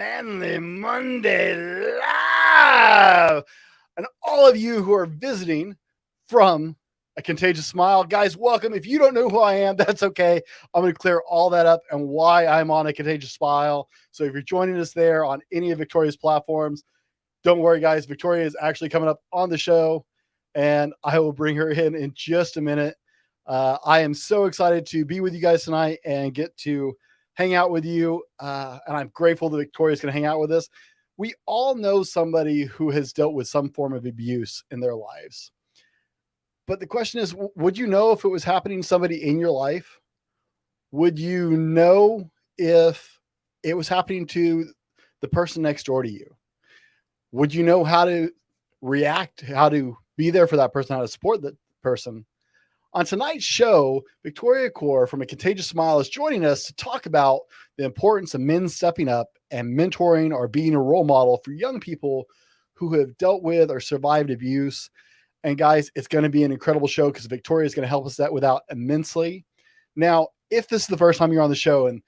Manly Monday Live. And all of you who are visiting from A Contagious Smile, guys, welcome. If you don't know who I am, that's okay. I'm going to clear all that up and why I'm on A Contagious Smile. So if you're joining us there on any of Victoria's platforms, don't worry, guys. Victoria is actually coming up on the show, and I will bring her in just a minute. I am so excited to be with you guys tonight and get to hang out with you. And I'm grateful that Victoria is going to hang out with us. We all know somebody who has dealt with some form of abuse in their lives. But the question is, would you know if it was happening to somebody in your life? Would you know if it was happening to the person next door to you? Would you know how to react, how to be there for that person, how to support that person? On tonight's show, Victoria Cuore from A Contagious Smile is joining us to talk about the importance of men stepping up and mentoring or being a role model for young people who have dealt with or survived abuse. And guys, it's going to be an incredible show because Victoria is going to help us that without immensely. Now, if this is the first time you're on the show, and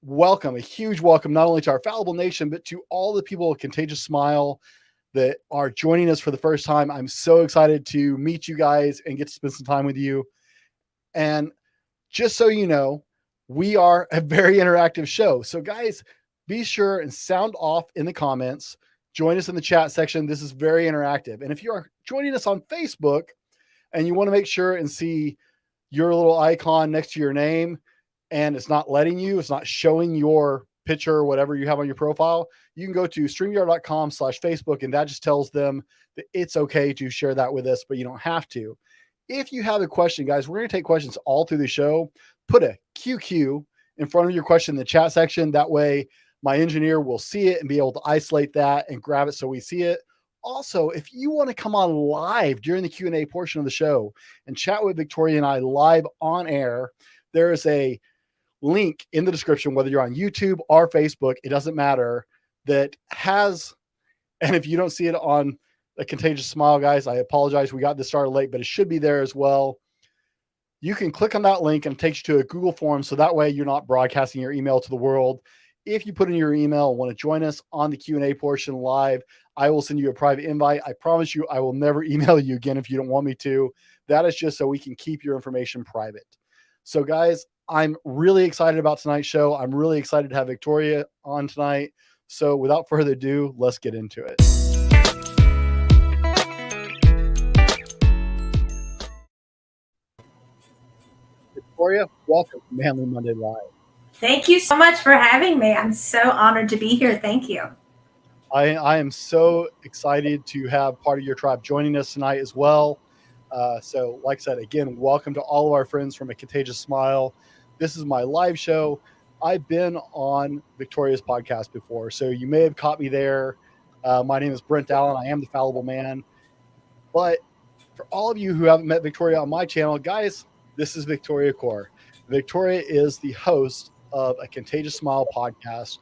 welcome, a huge welcome, not only to our Fallible Nation, but to all the people at Contagious Smile that are joining us for the first time. I'm so excited to meet you guys and get to spend some time with you. And just so you know, we are a very interactive show. So guys, be sure and sound off in the comments. Join us in the chat section. This is very interactive. And if you are joining us on Facebook and you want to make sure and see your little icon next to your name, and it's not letting you, it's not showing your picture or whatever you have on your profile, you can go to streamyard.com/Facebook, and that just tells them that it's okay to share that with us, but you don't have to. If you have a question, guys, we're going to take questions all through the show. Put a QQ in front of your question in the chat section. That way my engineer will see it and be able to isolate that and grab it so we see it. Also, if you want to come on live during the Q&A portion of the show and chat with Victoria and I live on air, there is a link in the description, whether you're on YouTube or Facebook, it doesn't matter, that has, and if you don't see it on A Contagious Smile, guys, I apologize. We got this started late, but it should be there as well. You can click on that link and it takes you to a Google form. So that way you're not broadcasting your email to the world. If you put in your email and want to join us on the Q&A portion live, I will send you a private invite. I promise you, I will never email you again if you don't want me to. That is just so we can keep your information private. So guys, I'm really excited about tonight's show. I'm really excited to have Victoria on tonight. So without further ado, let's get into it. Victoria, welcome to Manly Monday Live. Thank you so much for having me. I'm so honored to be here. Thank you. I am so excited to have part of your tribe joining us tonight as well. So like I said, again, welcome to all of our friends from A Contagious Smile. This is my live show. I've been on Victoria's podcast before, so you may have caught me there. My name is Brent Allen. I am the Fallible Man. But for all of you who haven't met Victoria on my channel, guys, this is Victoria Cuore. Victoria is the host of A Contagious Smile podcast,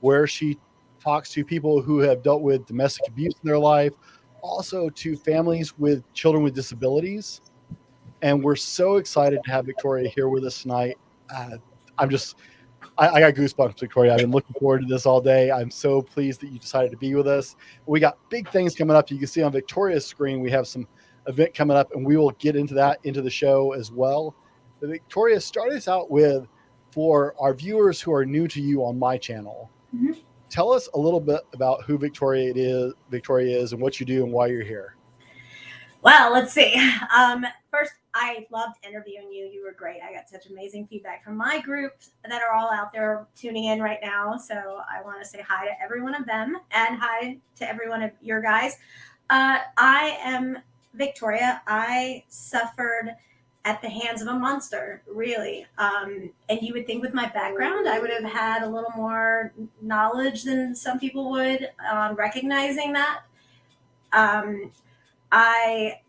where she talks to people who have dealt with domestic abuse in their life, also to families with children with disabilities. And we're so excited to have Victoria here with us tonight. I got goosebumps, Victoria. I've been looking forward to this all day. I'm so pleased that you decided to be with us. We got big things coming up. You can see on Victoria's screen, we have some event coming up, and we will get into that into the show as well. But Victoria, start us out with, for our viewers who are new to you on my channel, tell us a little bit about who Victoria is and what you do and why you're here. Well, let's see. First, I loved interviewing you. You were great. I got such amazing feedback from my group that are all out there tuning in right now. So I want to say hi to every one of them and hi to every one of your guys. I am Victoria. I suffered at the hands of a monster, really. And you would think with my background, I would have had a little more knowledge than some people would on recognizing that. I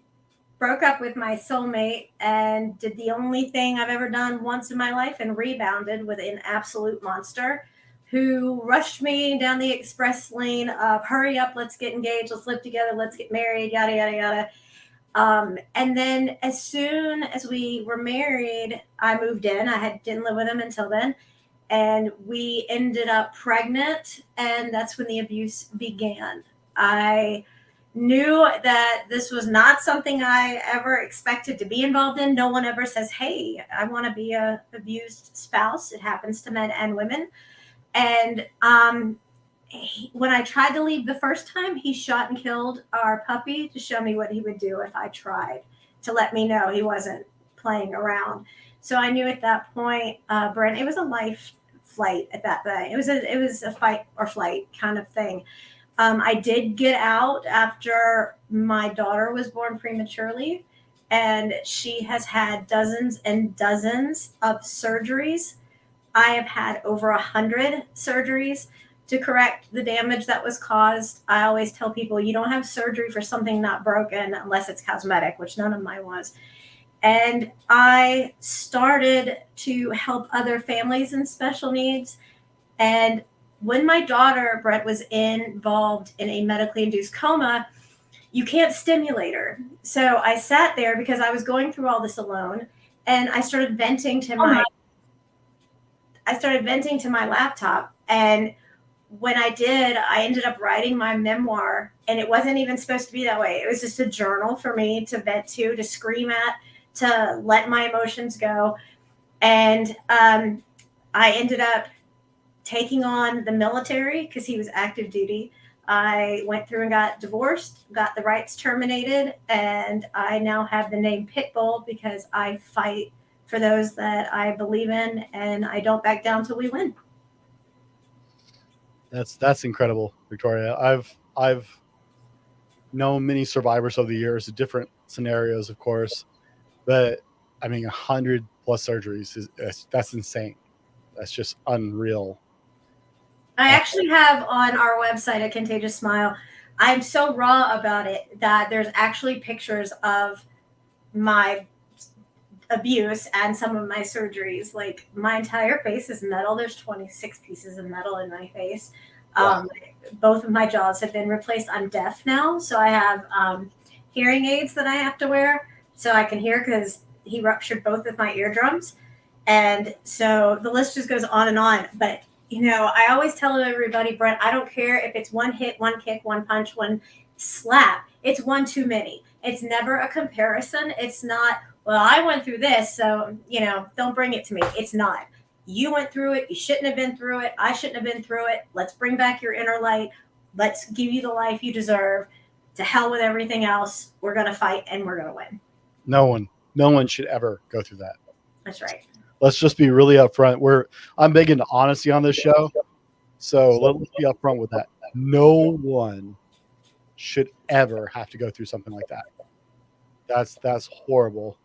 broke up with my soulmate and did the only thing I've ever done once in my life and rebounded with an absolute monster who rushed me down the express lane of hurry up, let's get engaged, let's live together, let's get married, yada, yada, yada. And then as soon as we were married, I moved in. I didn't live with him until then. and we ended up pregnant, and that's when the abuse began. I knew that this was not something I ever expected to be involved in. No one ever says, hey, I want to be a abused spouse. It happens to men and women. And when I tried to leave the first time, he shot and killed our puppy to show me what he would do if I tried, to let me know he wasn't playing around. So I knew at that point, Brent, it was a life flight at that thing. It was a fight or flight kind of thing. I did get out after my daughter was born prematurely, and she has had dozens and dozens of surgeries. I have had over 100 surgeries to correct the damage that was caused. I always tell people you don't have surgery for something not broken unless it's cosmetic, which none of mine was. And I started to help other families in special needs. And when my daughter, Brett, was involved in a medically induced coma, you can't stimulate her. So I sat there because I was going through all this alone, and I started venting to my laptop. And when I did, I ended up writing my memoir, and it wasn't even supposed to be that way. It was just a journal for me to vent to scream at, to let my emotions go. And I ended up taking on the military because he was active duty. I went through and got divorced, got the rights terminated, and I now have the name Pitbull because I fight for those that I believe in, and I don't back down till we win. That's incredible, Victoria. I've known many survivors over the years of different scenarios, of course, but I mean, 100 plus surgeries that's insane. That's just unreal. I actually have on our website, A Contagious Smile, I'm so raw about it that there's actually pictures of my abuse and some of my surgeries. Like, my entire face is metal. There's 26 pieces of metal in my face. Wow. Both of my jaws have been replaced. I'm deaf now, so I have hearing aids that I have to wear so I can hear, because he ruptured both of my eardrums. And so the list just goes on and on. But, I always tell everybody, Brent, I don't care if it's one hit, one kick, one punch, one slap. It's one too many. It's never a comparison. It's not, well, I went through this, so, don't bring it to me. It's not. You went through it. You shouldn't have been through it. I shouldn't have been through it. Let's bring back your inner light. Let's give you the life you deserve. To hell with everything else. We're going to fight, and we're going to win. No one should ever go through that. That's right. Let's just be really upfront. I'm big into honesty on this show, so let's be upfront with that. No one should ever have to go through something like that. That's horrible.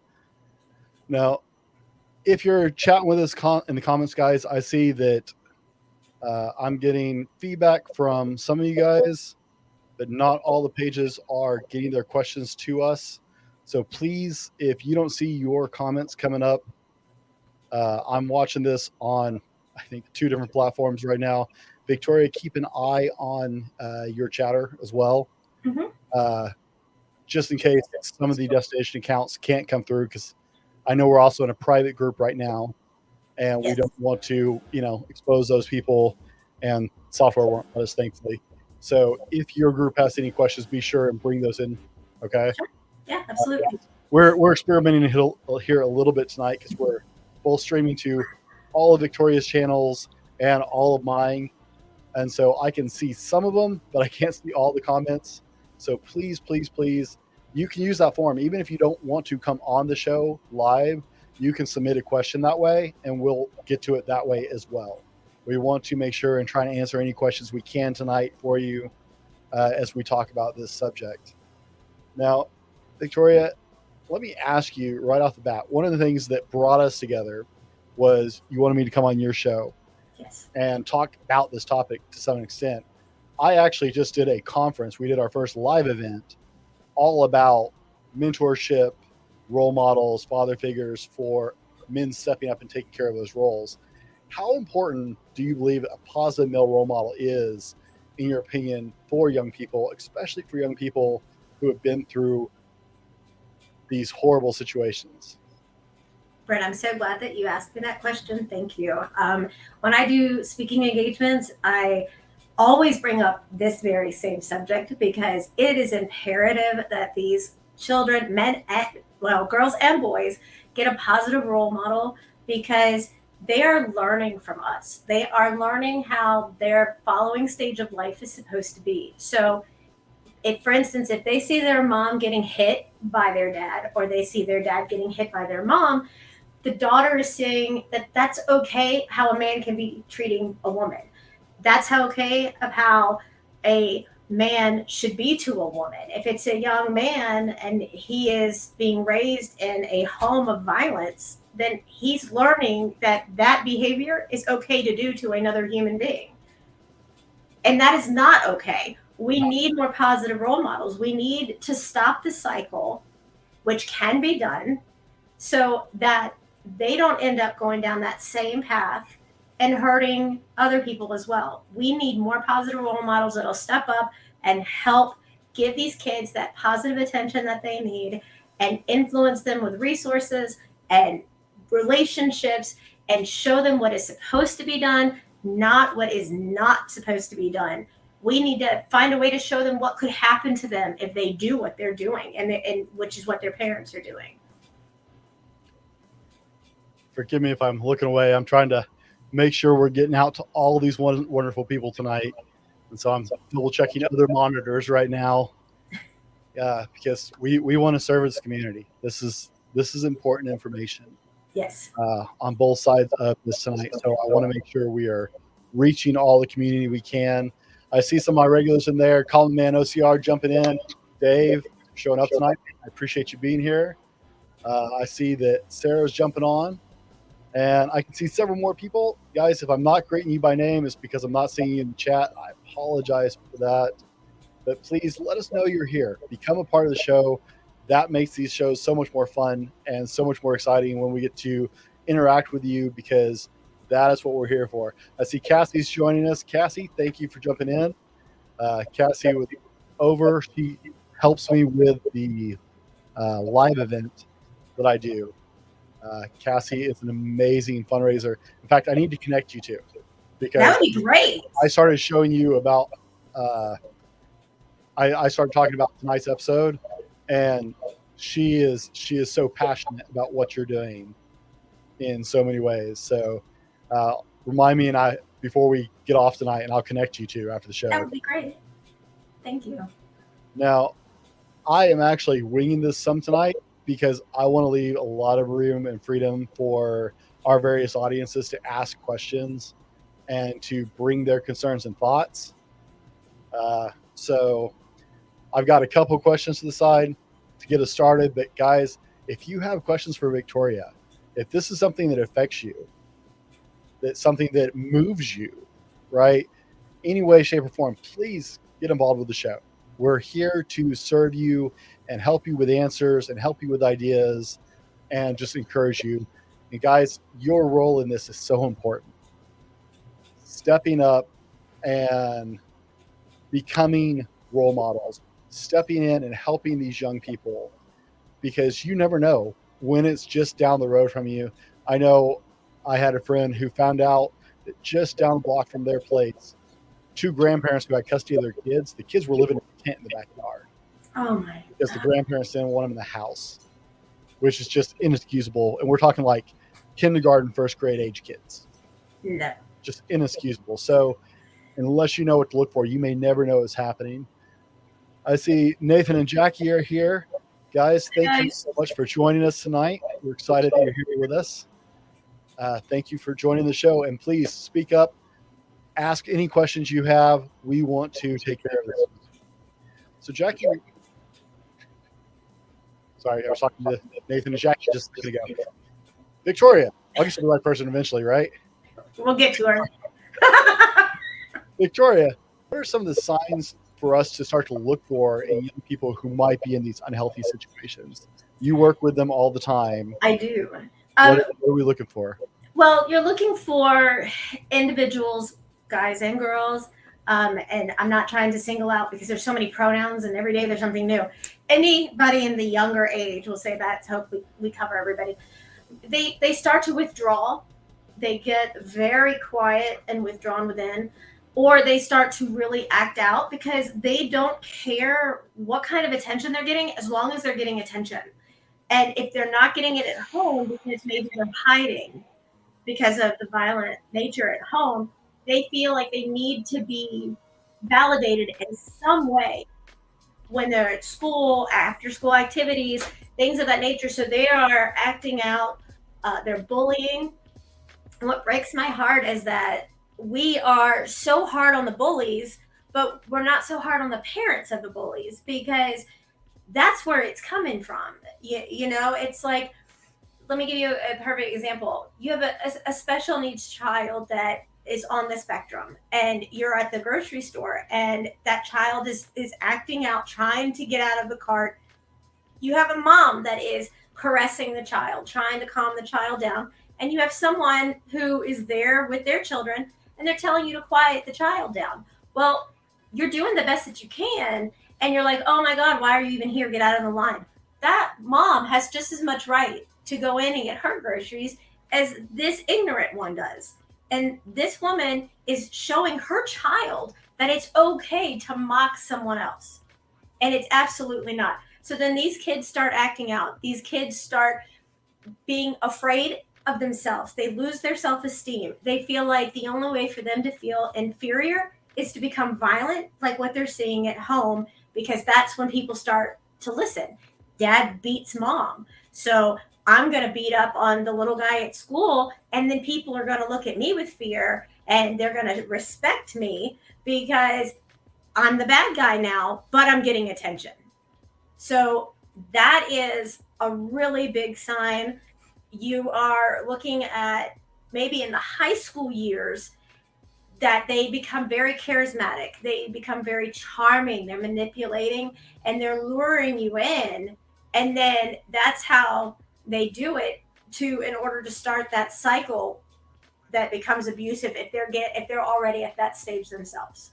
Now, if you're chatting with us in the comments, guys, I see that I'm getting feedback from some of you guys, but not all the pages are getting their questions to us. So please, if you don't see your comments coming up, I'm watching this on, I think, 2 different platforms right now. Victoria, keep an eye on your chatter as well, just in case some of the destination accounts can't come through, because I know we're also in a private group right now, and we don't want to, expose those people, and software won't let us, thankfully. So if your group has any questions, be sure and bring those in. Okay. Sure. Yeah, absolutely. We're experimenting here a little bit tonight, because we're both streaming to all of Victoria's channels and all of mine. And so I can see some of them, but I can't see all the comments. So please, please, please, you can use that form. Even if you don't want to come on the show live, you can submit a question that way, and we'll get to it that way as well. We want to make sure and try to answer any questions we can tonight for you as we talk about this subject. Now, Victoria, let me ask you right off the bat, one of the things that brought us together was you wanted me to come on your show and talk about this topic to some extent. I actually just did a conference. We did our first live event all about mentorship, role models, father figures for men stepping up and taking care of those roles. How important do you believe a positive male role model is, in your opinion, for young people, especially for young people who have been through these horrible situations? Brett, I'm so glad that you asked me that question. Thank you. When I do speaking engagements, I always bring up this very same subject because it is imperative that these children, men and girls and boys, get a positive role model because they are learning from us. They are learning how their following stage of life is supposed to be. So if, for instance, if they see their mom getting hit by their dad or they see their dad getting hit by their mom, the daughter is saying that that's okay how a man can be treating a woman. That's how okay of how a man should be to a woman. If it's a young man and he is being raised in a home of violence, then he's learning that that behavior is okay to do to another human being. And that is not okay. We need more positive role models. We need to stop the cycle, which can be done, so that they don't end up going down that same path and hurting other people as well. We need more positive role models that'll step up and help give these kids that positive attention that they need and influence them with resources and relationships and show them what is supposed to be done, not what is not supposed to be done. We need to find a way to show them what could happen to them if they do what they're doing, and which is what their parents are doing. Forgive me if I'm looking away. I'm trying to make sure we're getting out to all these wonderful people tonight. And so I'm double checking other monitors right now. Because we want to serve this community. This is important information. Yes. On both sides of this tonight. So I want to make sure we are reaching all the community we can. I see some of my regulars in there. Colin Man OCR jumping in. Dave showing up tonight. I appreciate you being here. I see that Sarah's jumping on. And I can see several more people. Guys, if I'm not greeting you by name, it's because I'm not seeing you in the chat. I apologize for that. But please let us know you're here. Become a part of the show. That makes these shows so much more fun and so much more exciting when we get to interact with you, because that is what we're here for. I see Cassie's joining us. Cassie, thank you for jumping in. Cassie with over. She helps me with the live event that I do. Cassie is an amazing fundraiser. In fact, I need to connect you two, because that would be great. I started showing you about. I started talking about tonight's episode, and she is so passionate about what you're doing in so many ways. So remind me before we get off tonight, and I'll connect you two after the show. That would be great. Thank you. Now, I am actually winging this some tonight, because I want to leave a lot of room and freedom for our various audiences to ask questions and to bring their concerns and thoughts. So I've got a couple questions to the side to get us started. But guys, if you have questions for Victoria, if this is something that affects you, that's something that moves you, right, any way, shape, or form, please get involved with the show. We're here to serve you and help you with answers and help you with ideas and just encourage you. And guys, your role in this is so important. Stepping up and becoming role models, stepping in and helping these young people, because you never know when it's just down the road from you. I know I had a friend who found out that just down the block from their place, two grandparents who had custody of their kids, the kids were living in a tent in the backyard. Oh my! Because the grandparents didn't want them in the house, which is just inexcusable. And we're talking like kindergarten, first grade age kids. No. Just inexcusable. So unless you know what to look for, you may never know what's happening. I see Nathan and Jackie are here. Guys, thank you so much for joining us tonight. We're excited that you're here with us. Thank you for joining the show. And please speak up. Ask any questions you have. We want to take care of this. So Jackie, sorry, I was talking to Nathan and Jackie just a second ago. Victoria, I'll get to the right person eventually, right? We'll get to her. Victoria, what are some of the signs for us to start to look for in young people who might be in these unhealthy situations? You work with them all the time. I do. What are we looking for? Well, you're looking for individuals, guys and girls, and I'm not trying to single out because there's so many pronouns and every day there's something new. Anybody in the younger age, we'll say that to hope we cover everybody. they start to withdraw. They get very quiet and withdrawn within, or they start to really act out because they don't care what kind of attention they're getting as long as they're getting attention. And if they're not getting it at home because maybe they're hiding because of the violent nature at home, they feel like they need to be validated in some way when they're at school, after school activities, things of that nature. So they are acting out, they're bullying. And what breaks my heart is that we are so hard on the bullies, but we're not so hard on the parents of the bullies because that's where it's coming from. You know, it's like, let me give you a perfect example. You have a special needs child that is on the spectrum, and you're at the grocery store, and that child is acting out, trying to get out of the cart. You have a mom that is caressing the child, trying to calm the child down, and you have someone who is there with their children, and they're telling you to quiet the child down. Well, you're doing the best that you can, and you're like, oh my God, why are you even here? Get out of the line. That mom has just as much right to go in and get her groceries as this ignorant one does. And this woman is showing her child that it's okay to mock someone else. And it's absolutely not. So then these kids start acting out. These kids start being afraid of themselves. They lose their self-esteem. They feel like the only way for them to feel inferior is to become violent, like what they're seeing at home, because that's when people start to listen. Dad beats mom. So I'm going to beat up on the little guy at school, and then people are going to look at me with fear, and they're going to respect me because I'm the bad guy now, but I'm getting attention. So that is a really big sign. You are looking at maybe in the high school years that they become very charismatic. They become very charming. They're manipulating and they're luring you in. And then that's how they do it in order to start that cycle that becomes abusive if they're already at that stage themselves.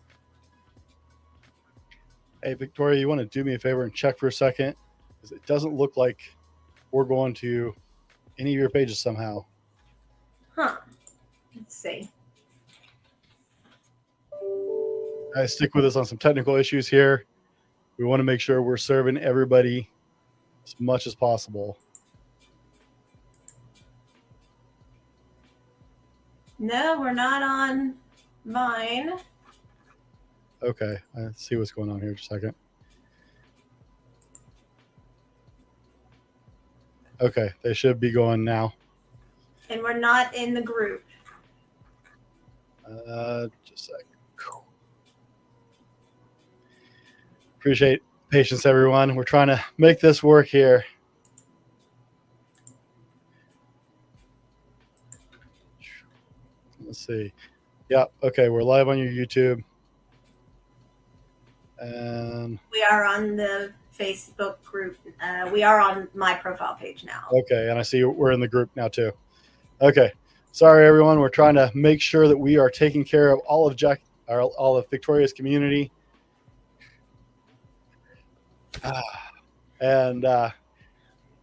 Hey, Victoria, you want to do me a favor and check for a second? Because it doesn't look like we're going to any of your pages somehow. Huh. Let's see. Guys, stick with us on some technical issues here. We want to make sure we're serving everybody as much as possible. No, we're not on mine. Okay, let's see what's going on here. Just a second. Okay, they should be going now. And we're not in the group. Just a second. Appreciate patience, everyone. We're trying to make this work here. Let's see. Yeah, okay, we're live on your YouTube. And we are on the Facebook group. We are on my profile page now. Okay, and I see we're in the group now too. Okay, sorry everyone. We're trying to make sure that we are taking care of all of Victoria's community. And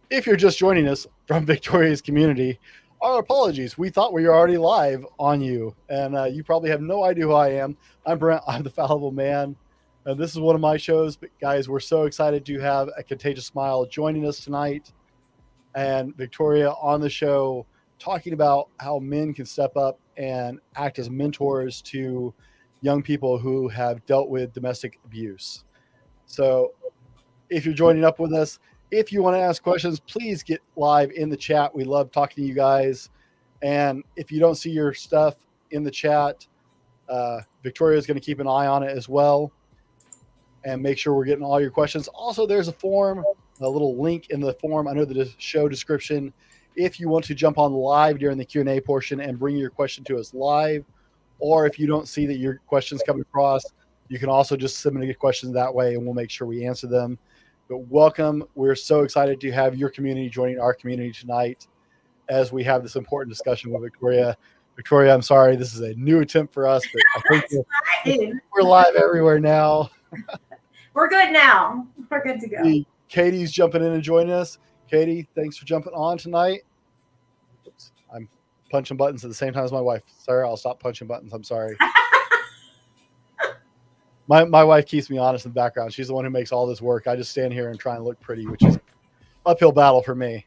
if you're just joining us from Victoria's community, our apologies. We thought we were already live on you, and you probably have no idea who I am. I'm Brent. I'm the Fallible Man. And this is one of my shows. But guys, we're so excited to have A Contagious Smile joining us tonight, and Victoria on the show talking about how men can step up and act as mentors to young people who have dealt with domestic abuse. So if you're joining up with us, if you want to ask questions, please get live in the chat. We love talking to you guys. And if you don't see your stuff in the chat, Victoria is going to keep an eye on it as well and make sure we're getting all your questions. Also, there's a form, a little link in the form under the show description if you want to jump on live during the Q&A portion and bring your question to us live. Or if you don't see that your questions come across, you can also just submit a question that way and we'll make sure we answer them. But welcome. We're so excited to have your community joining our community tonight as we have this important discussion with Victoria. Victoria, I'm sorry, this is a new attempt for us, but I think we're live everywhere now. We're good now. We're good to go. Katie's jumping in and joining us. Katie, thanks for jumping on tonight. Oops, I'm punching buttons at the same time as my wife. Sarah, I'll stop punching buttons. I'm sorry. My wife keeps me honest in the background. She's the one who makes all this work. I just stand here and try and look pretty, which is uphill battle for me.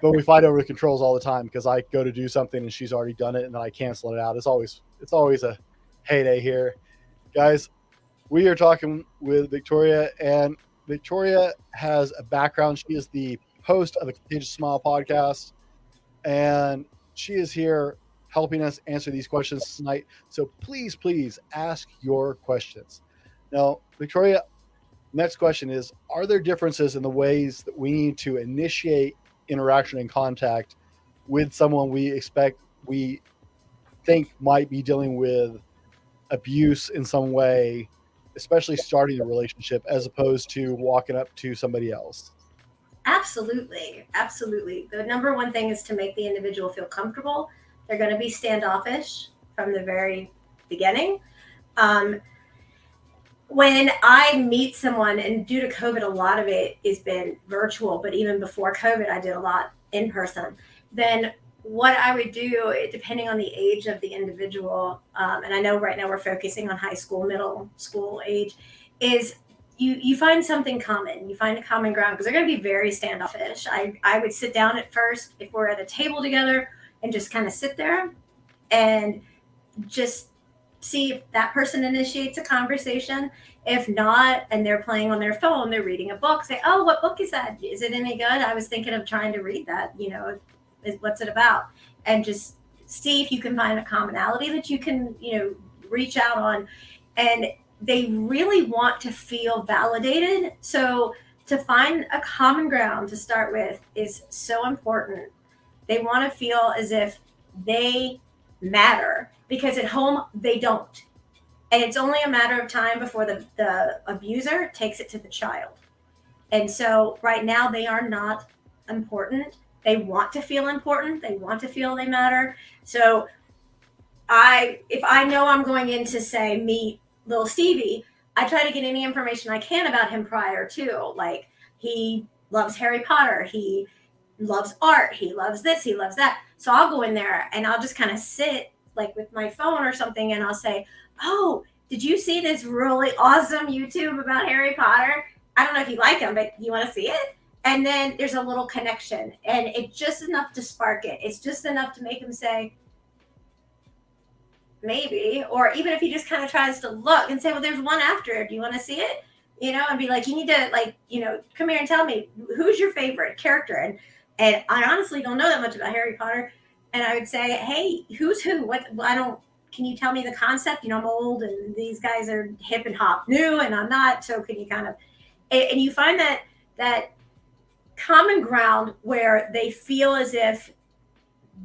But we fight over the controls all the time because I go to do something and she's already done it and then I cancel it out. It's always a heyday here. Guys, we are talking with Victoria, and Victoria has a background. She is the host of a Contagious Smile podcast, and she is here helping us answer these questions tonight. So please, please ask your questions. Now, Victoria, next question is, are there differences in the ways that we need to initiate interaction and contact with someone we think might be dealing with abuse in some way, especially starting a relationship, as opposed to walking up to somebody else? Absolutely. Absolutely. The number one thing is to make the individual feel comfortable. They're going to be standoffish from the very beginning. When I meet someone, and due to COVID, a lot of it has been virtual, but even before COVID, I did a lot in person. Then what I would do, depending on the age of the individual, and I know right now we're focusing on high school, middle school age, is you find something common. You find a common ground because they're going to be very standoffish. I would sit down at first if we're at a table together and just kind of sit there and just see if that person initiates a conversation. If not, and they're playing on their phone, they're reading a book, say, oh, what book is that? Is it any good? I was thinking of trying to read that, what's it about? And just see if you can find a commonality that you can, reach out on. And they really want to feel validated. So to find a common ground to start with is so important. They want to feel as if they matter, because at home they don't. And it's only a matter of time before the abuser takes it to the child. And so right now they are not important. They want to feel important. They want to feel they matter. So if I know I'm going in to say meet little Stevie, I try to get any information I can about him prior to. Like, he loves Harry Potter. He loves art. He loves this. He loves that. So I'll go in there and I'll just kind of sit like with my phone or something, and I'll say, oh, did you see this really awesome YouTube about Harry Potter? I don't know if you like him, but you want to see it? And then there's a little connection, and it's just enough to spark it. It's just enough to make him say, maybe. Or even if he just kind of tries to look and say, well, there's one after. Do you want to see it? And be like, you need to, come here and tell me, who's your favorite character? And I honestly don't know that much about Harry Potter. And I would say, hey, who's who? Can you tell me the concept? I'm old and these guys are hip and hop new and I'm not. So can you and you find that common ground where they feel as if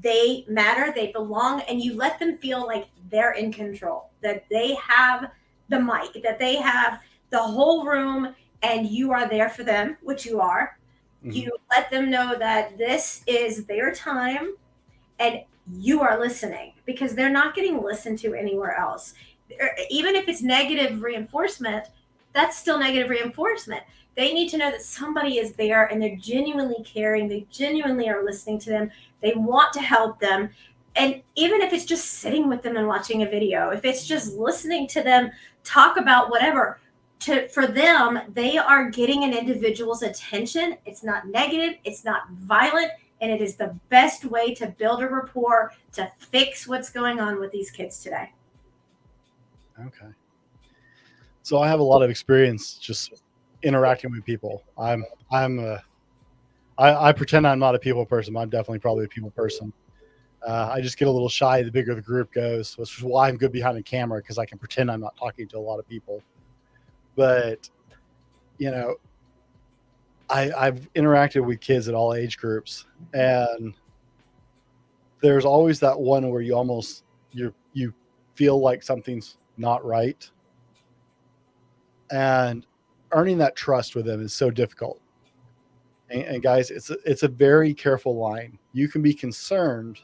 they matter, they belong, and you let them feel like they're in control, that they have the mic, that they have the whole room, and you are there for them, which you are. Mm-hmm. You let them know that this is their time and you are listening, because they're not getting listened to anywhere else. Even if it's negative reinforcement, that's still negative reinforcement. They need to know that somebody is there and they're genuinely caring. They genuinely are listening to them. They want to help them. And even if it's just sitting with them and watching a video, if it's just listening to them talk about whatever, for them, they are getting an individual's attention. It's not negative. It's not violent. And it is the best way to build a rapport to fix what's going on with these kids today. Okay. So I have a lot of experience just interacting with people. I pretend I'm not a people person. I'm definitely probably a people person. I just get a little shy the bigger the group goes, which is why I'm good behind the camera, because I can pretend I'm not talking to a lot of people. But, I've interacted with kids at all age groups, and there's always that one where you feel like something's not right. And earning that trust with them is so difficult. And guys, it's a very careful line. You can be concerned,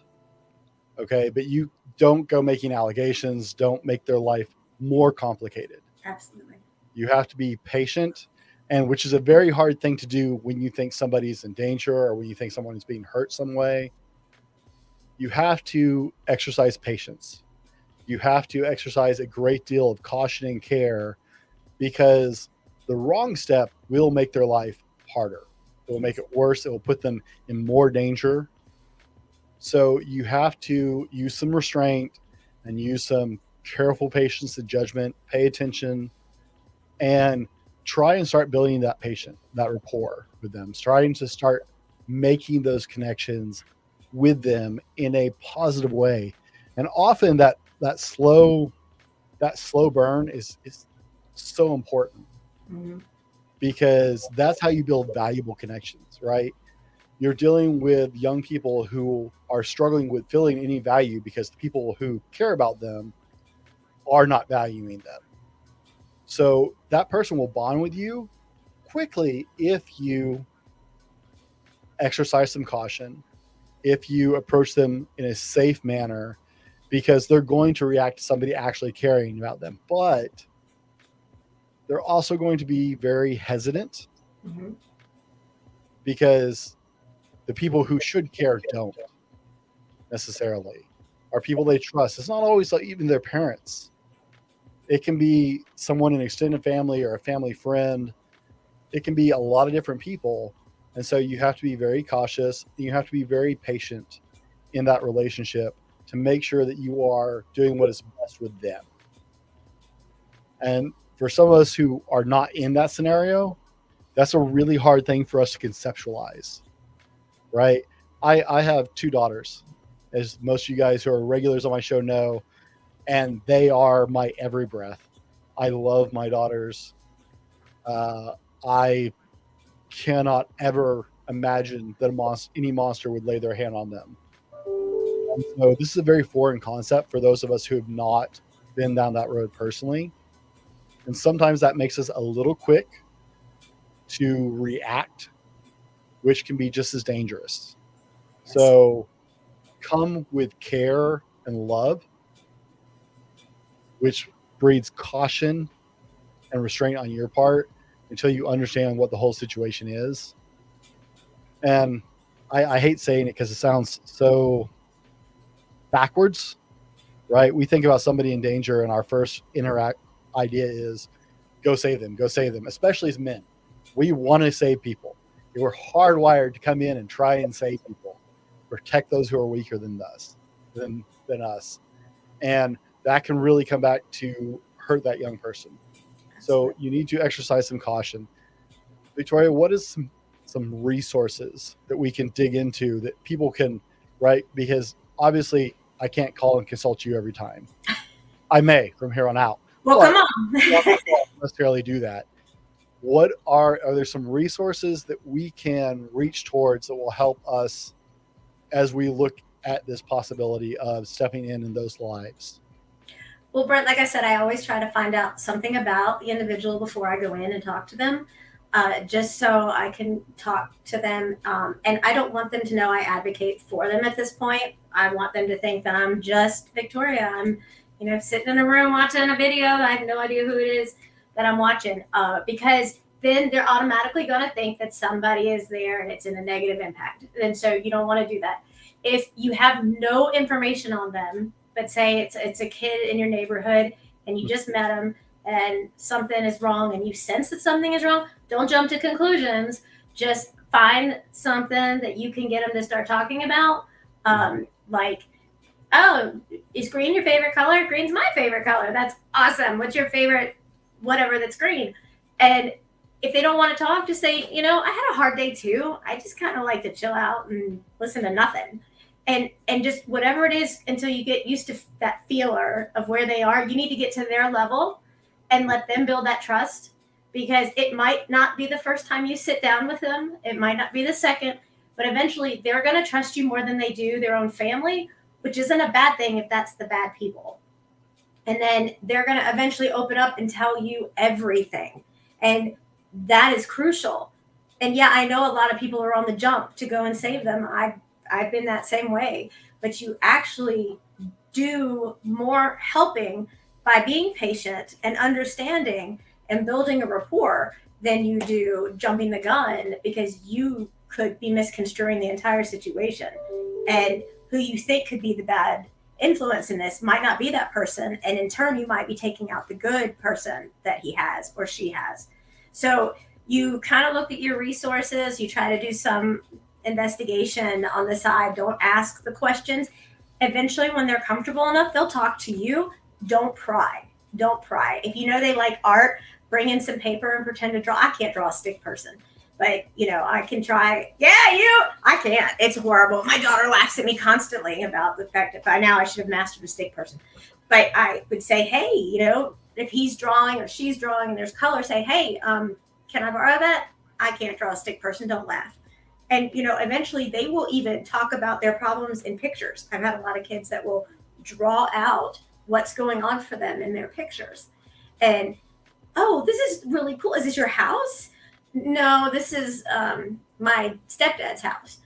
okay, but you don't go making allegations. Don't make their life more complicated. Absolutely. You have to be patient, and which is a very hard thing to do when you think somebody's in danger or when you think someone is being hurt some way. you have to exercise patience. You have to exercise a great deal of caution and care, because the wrong step will make their life harder. It will make it worse. It will put them in more danger. So you have to use some restraint and use some careful patience and judgment, pay attention, and try and start building that rapport with them, trying to start making those connections with them in a positive way. And often that slow burn is so important, Mm-hmm. because that's how you build valuable connections, right? You're dealing with young people who are struggling with feeling any value because the people who care about them are not valuing them. So that person will bond with you quickly if you exercise some caution, if you approach them in a safe manner, because they're going to react to somebody actually caring about them. But they're also going to be very hesitant, Mm-hmm. because the people who should care don't necessarily, are people they trust. It's not always like even their parents. It can be someone in extended family or a family friend. It can be a lot of different people. And so you have to be very cautious. You have to be very patient in that relationship to make sure that you are doing what is best with them. And for some of us who are not in that scenario, that's a really hard thing for us to conceptualize, right? I have two daughters, as most of you guys who are regulars on my show know, and they are my every breath. I love my daughters. I cannot ever imagine that any monster would lay their hand on them. And so this is a very foreign concept for those of us who have not been down that road personally. And sometimes that makes us a little quick to react, which can be just as dangerous. So come with care and love, which breeds caution and restraint on your part until you understand what the whole situation is. And I hate saying it because it sounds so backwards, right? We think about somebody in danger, and our first interact idea is go save them, especially as men. We want to save people. We're hardwired to come in and try and save people, protect those who are weaker than us. And that can really come back to hurt that young person. So you need to exercise some caution. Victoria, what is some resources that we can dig into that people can, right? Because obviously I can't call and consult you every time. I may from here on out. Well, but come on. I don't necessarily do that. What are there some resources that we can reach towards that will help us as we look at this possibility of stepping in those lives? Well, Brent, like I said, I always try to find out something about the individual before I go in and talk to them, just so I can talk to them. And I don't want them to know I advocate for them at this point. I want them to think that I'm just Victoria. I'm, sitting in a room watching a video. I have no idea who it is that I'm watching, because then they're automatically going to think that somebody is there and it's in a negative impact. And so you don't want to do that. If you have no information on them, but say it's a kid in your neighborhood and you just met them and something is wrong and you sense that something is wrong, don't jump to conclusions. Just find something that you can get them to start talking about. Like, oh, is green your favorite color? Green's my favorite color. That's awesome. What's your favorite whatever that's green? And if they don't want to talk, just say, I had a hard day too. I just kind of like to chill out and listen to nothing. And just whatever it is until you get used to that feeler of where they are. You need to get to their level and let them build that trust, because it might not be the first time you sit down with them. It might not be the second, but eventually they're going to trust you more than they do their own family, which isn't a bad thing if that's the bad people. And then they're going to eventually open up and tell you everything. And that is crucial. And yeah, I know a lot of people are on the jump to go and save them. I've been that same way, but you actually do more helping by being patient and understanding and building a rapport than you do jumping the gun, because you could be misconstruing the entire situation. And who you think could be the bad influence in this might not be that person. And in turn, you might be taking out the good person that he has or she has. So you kind of look at your resources, you try to do some investigation on the side. Don't ask the questions. Eventually, when they're comfortable enough, they'll talk to you. Don't pry. Don't pry. If you know they like art, bring in some paper and pretend to draw. I can't draw a stick person, but I can try. Yeah, I can't. It's horrible. My daughter laughs at me constantly about the fact that by now I should have mastered a stick person. But I would say, hey, if he's drawing or she's drawing and there's color, say, hey, can I borrow that? I can't draw a stick person. Don't laugh. And, eventually they will even talk about their problems in pictures. I've had a lot of kids that will draw out what's going on for them in their pictures. And, oh, this is really cool. Is this your house? No, this is my stepdad's house.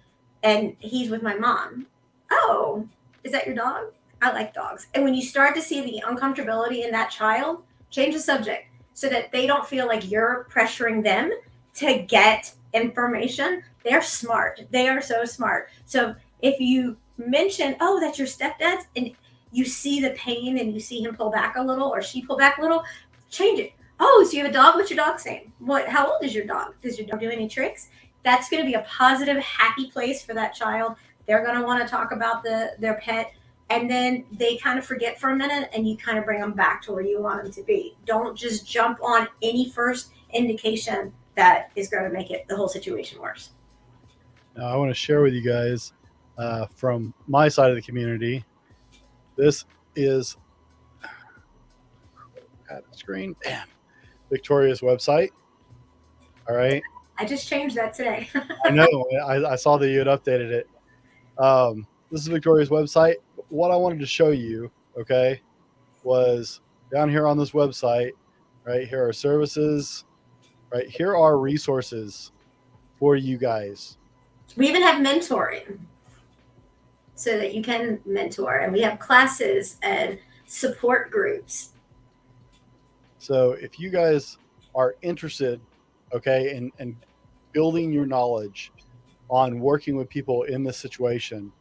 And he's with my mom. Oh, is that your dog? I like dogs. And when you start to see the uncomfortability in that child, change the subject so that they don't feel like you're pressuring them to get information. They're smart. They are so smart. So if you mention, oh, that's your stepdad's, and you see the pain and you see him pull back a little or she pull back a little, change it. Oh, so you have a dog? What's your dog's name? How old is your dog? Does your dog do any tricks? That's going to be a positive, happy place for that child. They're going to want to talk about their pet. And then they kind of forget for a minute and you kind of bring them back to where you want them to be. Don't just jump on any first indication that is going to make the whole situation worse. Now, I want to share with you guys from my side of the community. This is at the screen. Damn. Victoria's website. All right. I just changed that today. I know. I saw that you had updated it. This is Victoria's website. What I wanted to show you, okay, was down here on this website, right? Here are services, right? Here are resources for you guys. We even have mentoring so that you can mentor, and we have classes and support groups. So if you guys are interested, okay, in building your knowledge on working with people in this situation,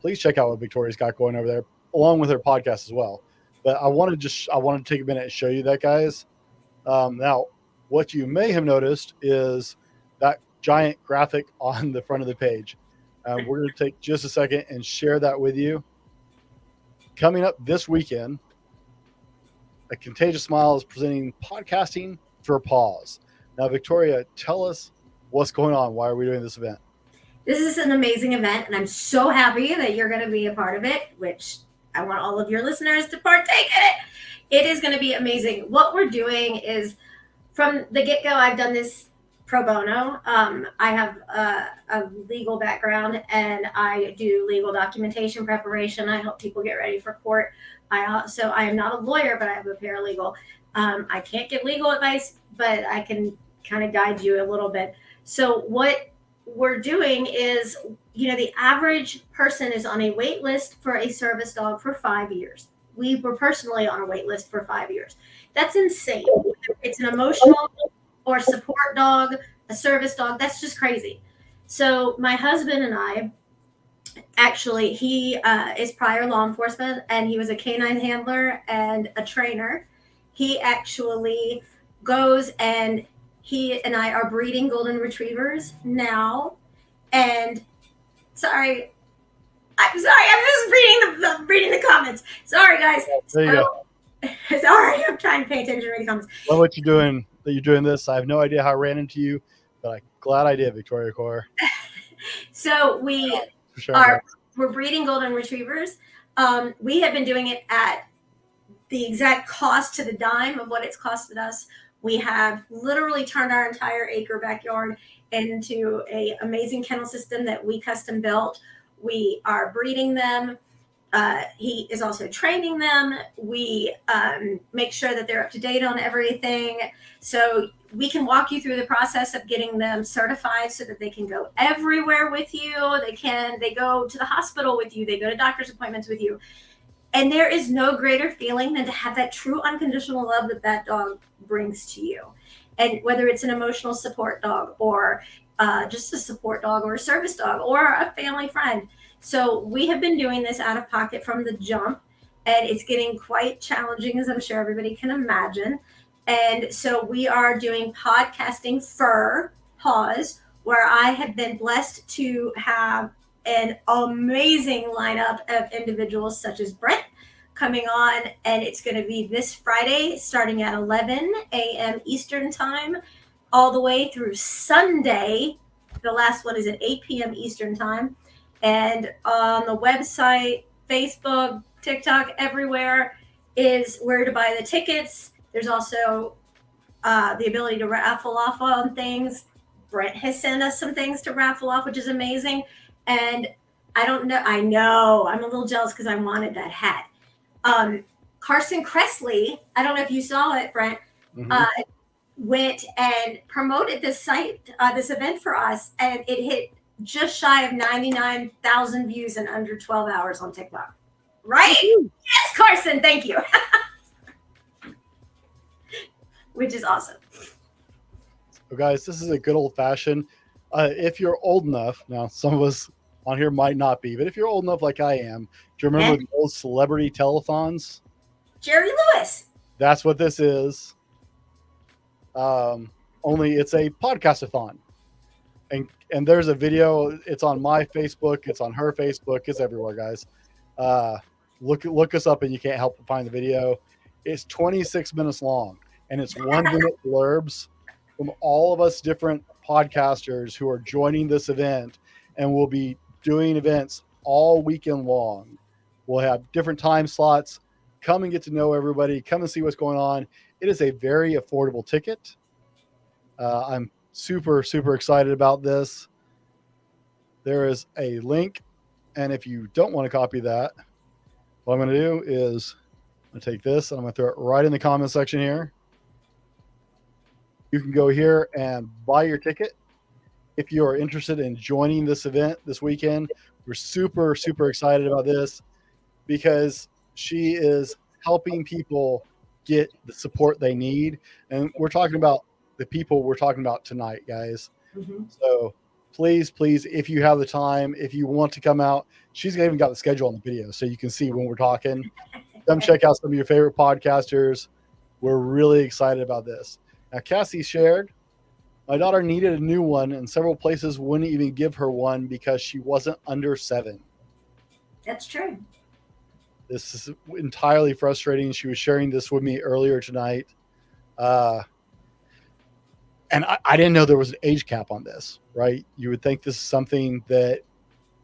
please check out what Victoria's got going over there, along with her podcast as well. But I wanted to take a minute and show you that, guys. Now, what you may have noticed is that giant graphic on the front of the page. We're going to take just a second and share that with you. Coming up this weekend, A Contagious Smile is presenting podcasting Fur Paws. Now, Victoria, tell us what's going on. Why are we doing this event? This is an amazing event, and I'm so happy that you're going to be a part of it, which I want all of your listeners to partake in it. It is going to be amazing. What we're doing is, from the get-go, I've done this pro bono. I have a legal background, and I do legal documentation preparation. I help people get ready for court. I am not a lawyer, but I have a paralegal. I can't give legal advice, but I can kind of guide you a little bit. So what we're doing is, the average person is on a wait list for a service dog for 5 years. We were personally on a wait list for 5 years. That's insane. It's an emotional or support dog, a service dog. That's just crazy. So my husband and I, actually, he is prior law enforcement, and he was a canine handler and a trainer. He actually goes and he and I are breeding golden retrievers now. And I'm just reading the comments. Sorry, guys. There you go. Sorry, I'm trying to pay attention to read the comments. Love what you're doing. That you're doing this. I have no idea how I ran into you, but I'm glad I did, Victoria Cuore. So we're breeding golden retrievers. We have been doing it at the exact cost to the dime of what it's costed us. We have literally turned our entire acre backyard into an amazing kennel system that we custom built. We are breeding them. He is also training them. We make sure that they're up to date on everything. So we can walk you through the process of getting them certified so that they can go everywhere with you. They go to the hospital with you. They go to doctor's appointments with you. And there is no greater feeling than to have that true unconditional love that dog brings to you. And whether it's an emotional support dog or just a support dog or a service dog or a family friend. So we have been doing this out of pocket from the jump, and it's getting quite challenging, as I'm sure everybody can imagine. And so we are doing podcasting Fur Paws, where I have been blessed to have an amazing lineup of individuals such as Brent coming on, and it's going to be this Friday starting at 11 a.m. Eastern time all the way through Sunday. The last one is at 8 p.m. Eastern time. And on the website, Facebook, TikTok, everywhere is where to buy the tickets. There's also the ability to raffle off on things. Brent has sent us some things to raffle off, which is amazing. And I don't know. I know I'm a little jealous because I wanted that hat. Carson Kressley, I don't know if you saw it, Brent, went and promoted this site, this event for us, and it hit just shy of 99,000 views in under 12 hours on TikTok. Right? Yes, Carson, thank you. Which is awesome. So guys, this is a good old fashioned. If you're old enough, now some of us on here might not be, but if you're old enough like I am, do you remember the old celebrity telethons? Jerry Lewis. That's what this is. Only it's a podcast-a-thon. And there's a video. It's on my Facebook. It's on her Facebook. It's everywhere, guys. Look us up, and you can't help but find the video. It's 26 minutes long, and it's 1 minute blurbs from all of us different podcasters who are joining this event, and we'll be doing events all weekend long. We'll have different time slots. Come and get to know everybody. Come and see what's going on. It is a very affordable ticket. I'm super, super excited about this. There is a link, and if you don't want to copy that, what I'm going to do is I'm going to take this and I'm going to throw it right in the comment section here. You can go here and buy your ticket. If you are interested in joining this event this weekend, we're super, super excited about this because she is helping people get the support they need. And we're talking about the people we're talking about tonight, guys. So please, if you have the time, if you want to come out, she's even got the schedule on the video so you can see when we're talking. Come check out some of your favorite podcasters. We're really excited about this. Now, Cassie shared, my daughter needed a new one, and several places wouldn't even give her one because she wasn't under 7. That's true. This is entirely frustrating. She was sharing this with me earlier tonight. And I didn't know there was an age cap on this, right? You would think this is something that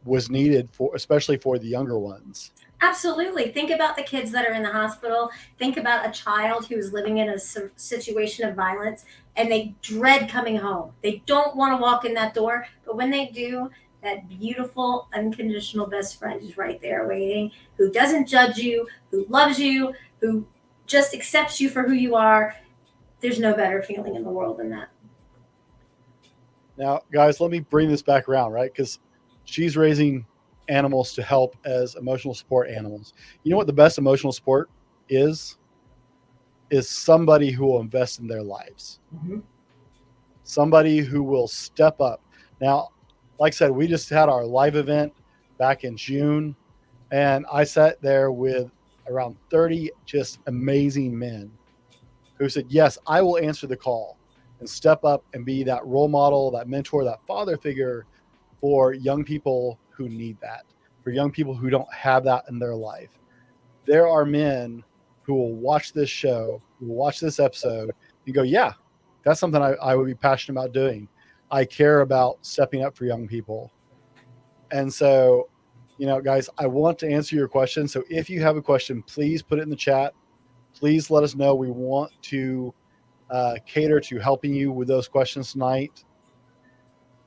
was needed for, especially for the younger ones. Absolutely. Think about the kids that are in the hospital. Think about a child who's living in a situation of violence and they dread coming home. They don't want to walk in that door, but when they do, that beautiful, unconditional best friend is right there waiting, who doesn't judge you, who loves you, who just accepts you for who you are. There's no better feeling in the world than that. Now, guys, let me bring this back around, right? Because she's raising animals to help as emotional support animals. You know what the best emotional support is? Is somebody who will invest in their lives. Somebody who will step up. Now, like I said, we just had our live event back in June, and I sat there with around 30 just amazing men who said, yes, I will answer the call and step up and be that role model, that mentor, that father figure for young people who need that, for young people who don't have that in their life. There are men who will watch this show, who will watch this episode and go, yeah, that's something I would be passionate about doing. I care about stepping up for young people. And so, you know, guys, I want to answer your question. So if you have a question, please put it in the chat. Please let us know. We want to cater to helping you with those questions tonight.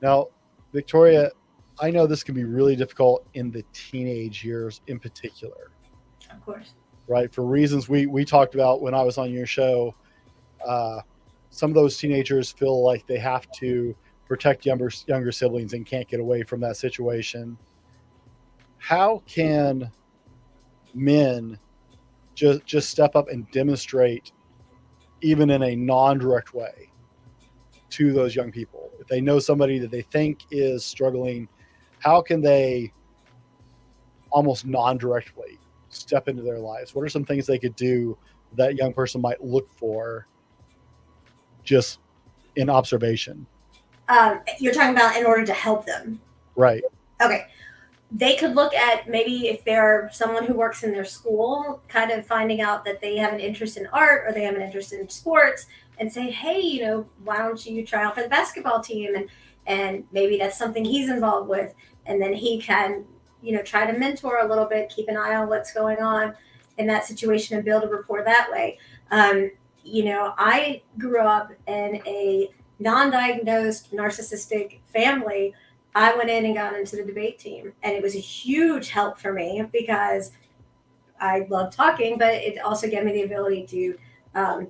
Now, Victoria, I know this can be really difficult in the teenage years in particular. Of course. Right? For reasons we talked about when I was on your show. Some of those teenagers feel like they have to protect younger siblings and can't get away from that situation. How can men just step up and demonstrate, even in a non-direct way, to those young people? If they know somebody that they think is struggling, how can they almost non-directly step into their lives? What are some things they could do that young person might look for just in observation? You're talking about in order to help them. Right. Okay. They could look at maybe if they're someone who works in their school, kind of finding out that they have an interest in art or they have an interest in sports and say, hey, why don't you try out for the basketball team? And maybe that's something he's involved with. And then he can, try to mentor a little bit, keep an eye on what's going on in that situation and build a rapport that way. I grew up in a non-diagnosed narcissistic family. I went in and got into the debate team, and it was a huge help for me because I love talking, but it also gave me the ability to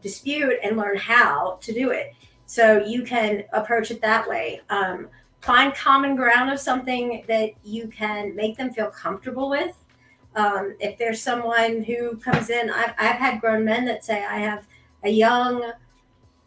dispute and learn how to do it. So you can approach it that way. Find common ground of something that you can make them feel comfortable with. If there's someone who comes in, I've had grown men that say, I have a young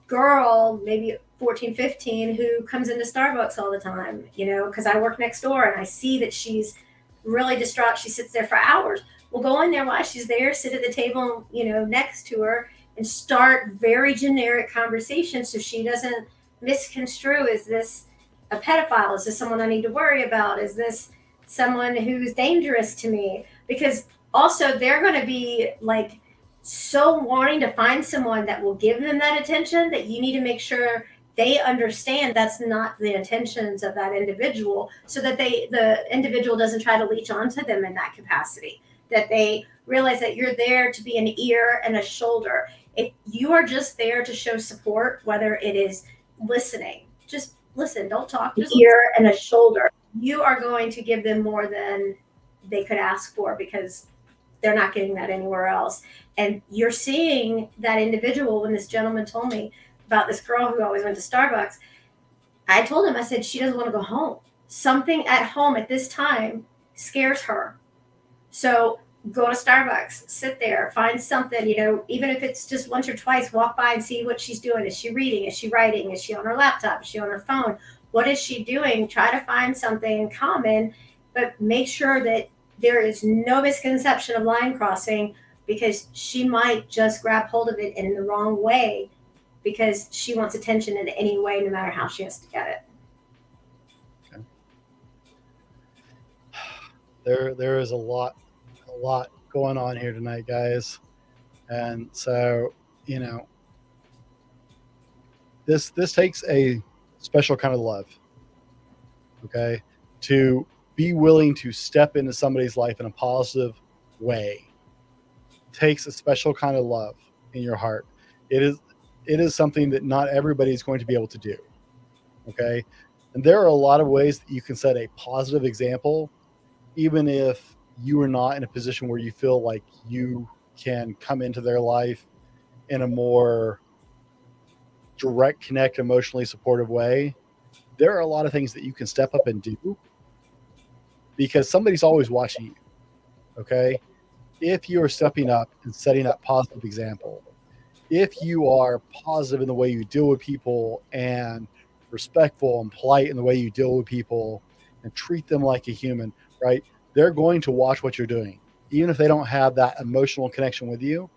girl, maybe 14, 15, who comes into Starbucks all the time, because I work next door and I see that she's really distraught. She sits there for hours. We'll go in there while she's there, sit at the table, next to her and start very generic conversations so she doesn't misconstrue, is this a pedophile? Is this someone I need to worry about? Is this someone who's dangerous to me? Because also they're going to be like so wanting to find someone that will give them that attention that you need to make sure they understand that's not the intentions of that individual, so that the individual doesn't try to leech onto them in that capacity, that they realize that you're there to be an ear and a shoulder. If you are just there to show support, whether it is listening, just listen, don't talk, just ear and a shoulder, you are going to give them more than they could ask for because they're not getting that anywhere else. And you're seeing that individual. When this gentleman told me about this girl who always went to Starbucks, I told him, I said, she doesn't want to go home. Something at home at this time scares her. So go to Starbucks, sit there, find something, even if it's just once or twice, walk by and see what she's doing. Is she reading? Is she writing? Is she on her laptop? Is she on her phone? What is she doing? Try to find something in common, but make sure that there is no misconception of line crossing, because she might just grab hold of it in the wrong way because she wants attention in any way, no matter how she has to get it. Okay. There is a lot going on here tonight, guys. And so, this takes a special kind of love, okay, to be willing to step into somebody's life in a positive way. Takes a special kind of love in your heart. It is something that not everybody is going to be able to do, okay? And there are a lot of ways that you can set a positive example, even if you are not in a position where you feel like you can come into their life in a more direct, connect, emotionally supportive way. There are a lot of things that you can step up and do because somebody's always watching you, okay? If you are stepping up and setting that positive example, if you are positive in the way you deal with people and respectful and polite in the way you deal with people and treat them like a human, right? They're going to watch what you're doing. Even if they don't have that emotional connection with you,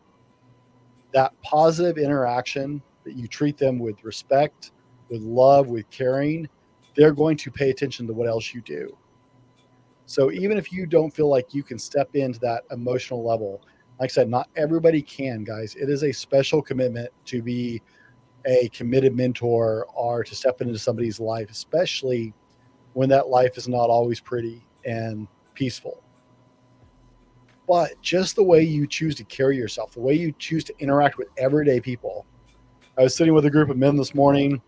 that positive interaction that you treat them with respect, with love, with caring, they're going to pay attention to what else you do. So even if you don't feel like you can step into that emotional level, like I said, not everybody can, guys. It is a special commitment to be a committed mentor or to step into somebody's life, especially when that life is not always pretty and peaceful. But just the way you choose to carry yourself, the way you choose to interact with everyday people. I was sitting with a group of men this morning,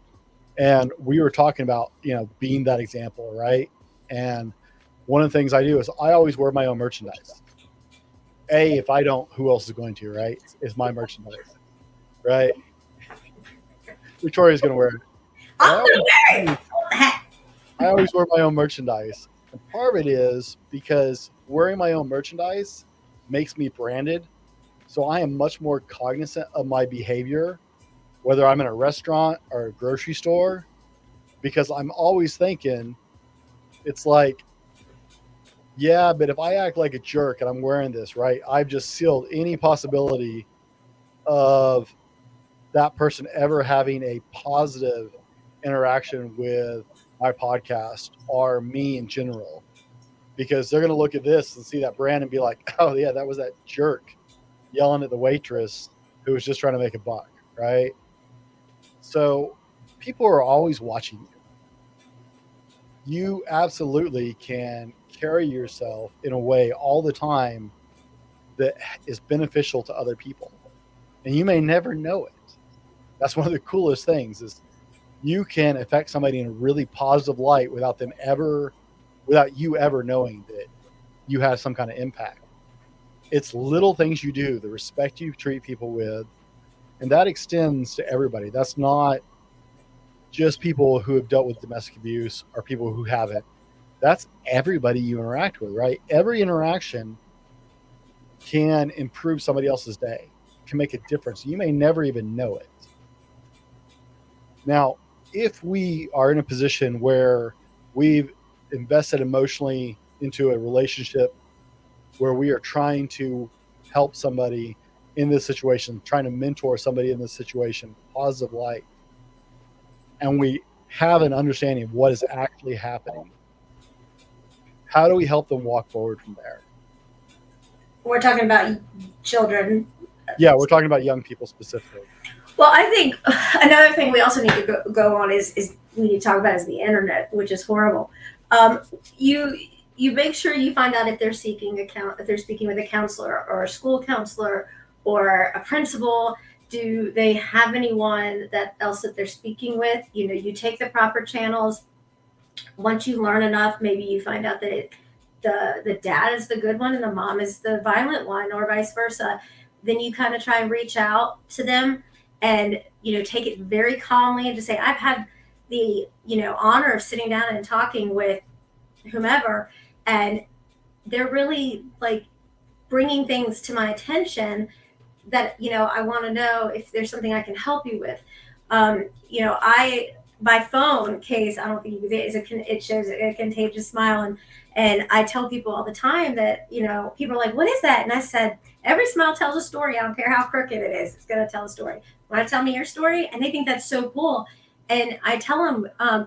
and we were talking about, being that example, right? And one of the things I do is I always wear my own merchandise. If I don't, who else is going to, right? It's my merchandise, right? Victoria's going to wear it. I always wear my own merchandise. And part of it is because wearing my own merchandise makes me branded. So I am much more cognizant of my behavior, whether I'm in a restaurant or a grocery store, because I'm always thinking, it's like, Yeah, but if I act like a jerk and I'm wearing this, right, I've just sealed any possibility of that person ever having a positive interaction with my podcast or me in general, because they're going to look at this and see that brand and be like, oh, yeah, that was that jerk yelling at the waitress who was just trying to make a buck, right? So people are always watching you. You absolutely can carry yourself in a way all the time that is beneficial to other people. And you may never know it. That's one of the coolest things is you can affect somebody in a really positive light without you ever knowing that you have some kind of impact. It's little things you do, the respect you treat people with, and that extends to everybody. That's not just people who have dealt with domestic abuse or people who haven't. That's everybody you interact with, right? Every interaction can improve somebody else's day, can make a difference. You may never even know it. Now, if we are in a position where we've invested emotionally into a relationship where we are trying to help somebody in this situation, trying to mentor somebody in this situation, positive light, and we have an understanding of what is actually happening, how do we help them walk forward from there? We're talking about children. Yeah, we're talking about young people specifically. Well, I think another thing we also need to go on is we need to talk about is the internet, which is horrible. You make sure you find out if they're speaking with a counselor or a school counselor or a principal. Do they have anyone else that they're speaking with? You take the proper channels. Once you learn enough, maybe you find out that the dad is the good one and the mom is the violent one, or vice versa. Then you kind of try and reach out to them and take it very calmly and just say, I've had the honor of sitting down and talking with whomever, and they're really like bringing things to my attention that I want to know if there's something I can help you with. I by phone case, I don't think you could say it shows a contagious smile, and I tell people all the time that people are like, what is that? And I said, every smile tells a story. I don't care how crooked it is, it's going to tell a story. Want to tell me your story? And they think that's so cool. And I tell them, I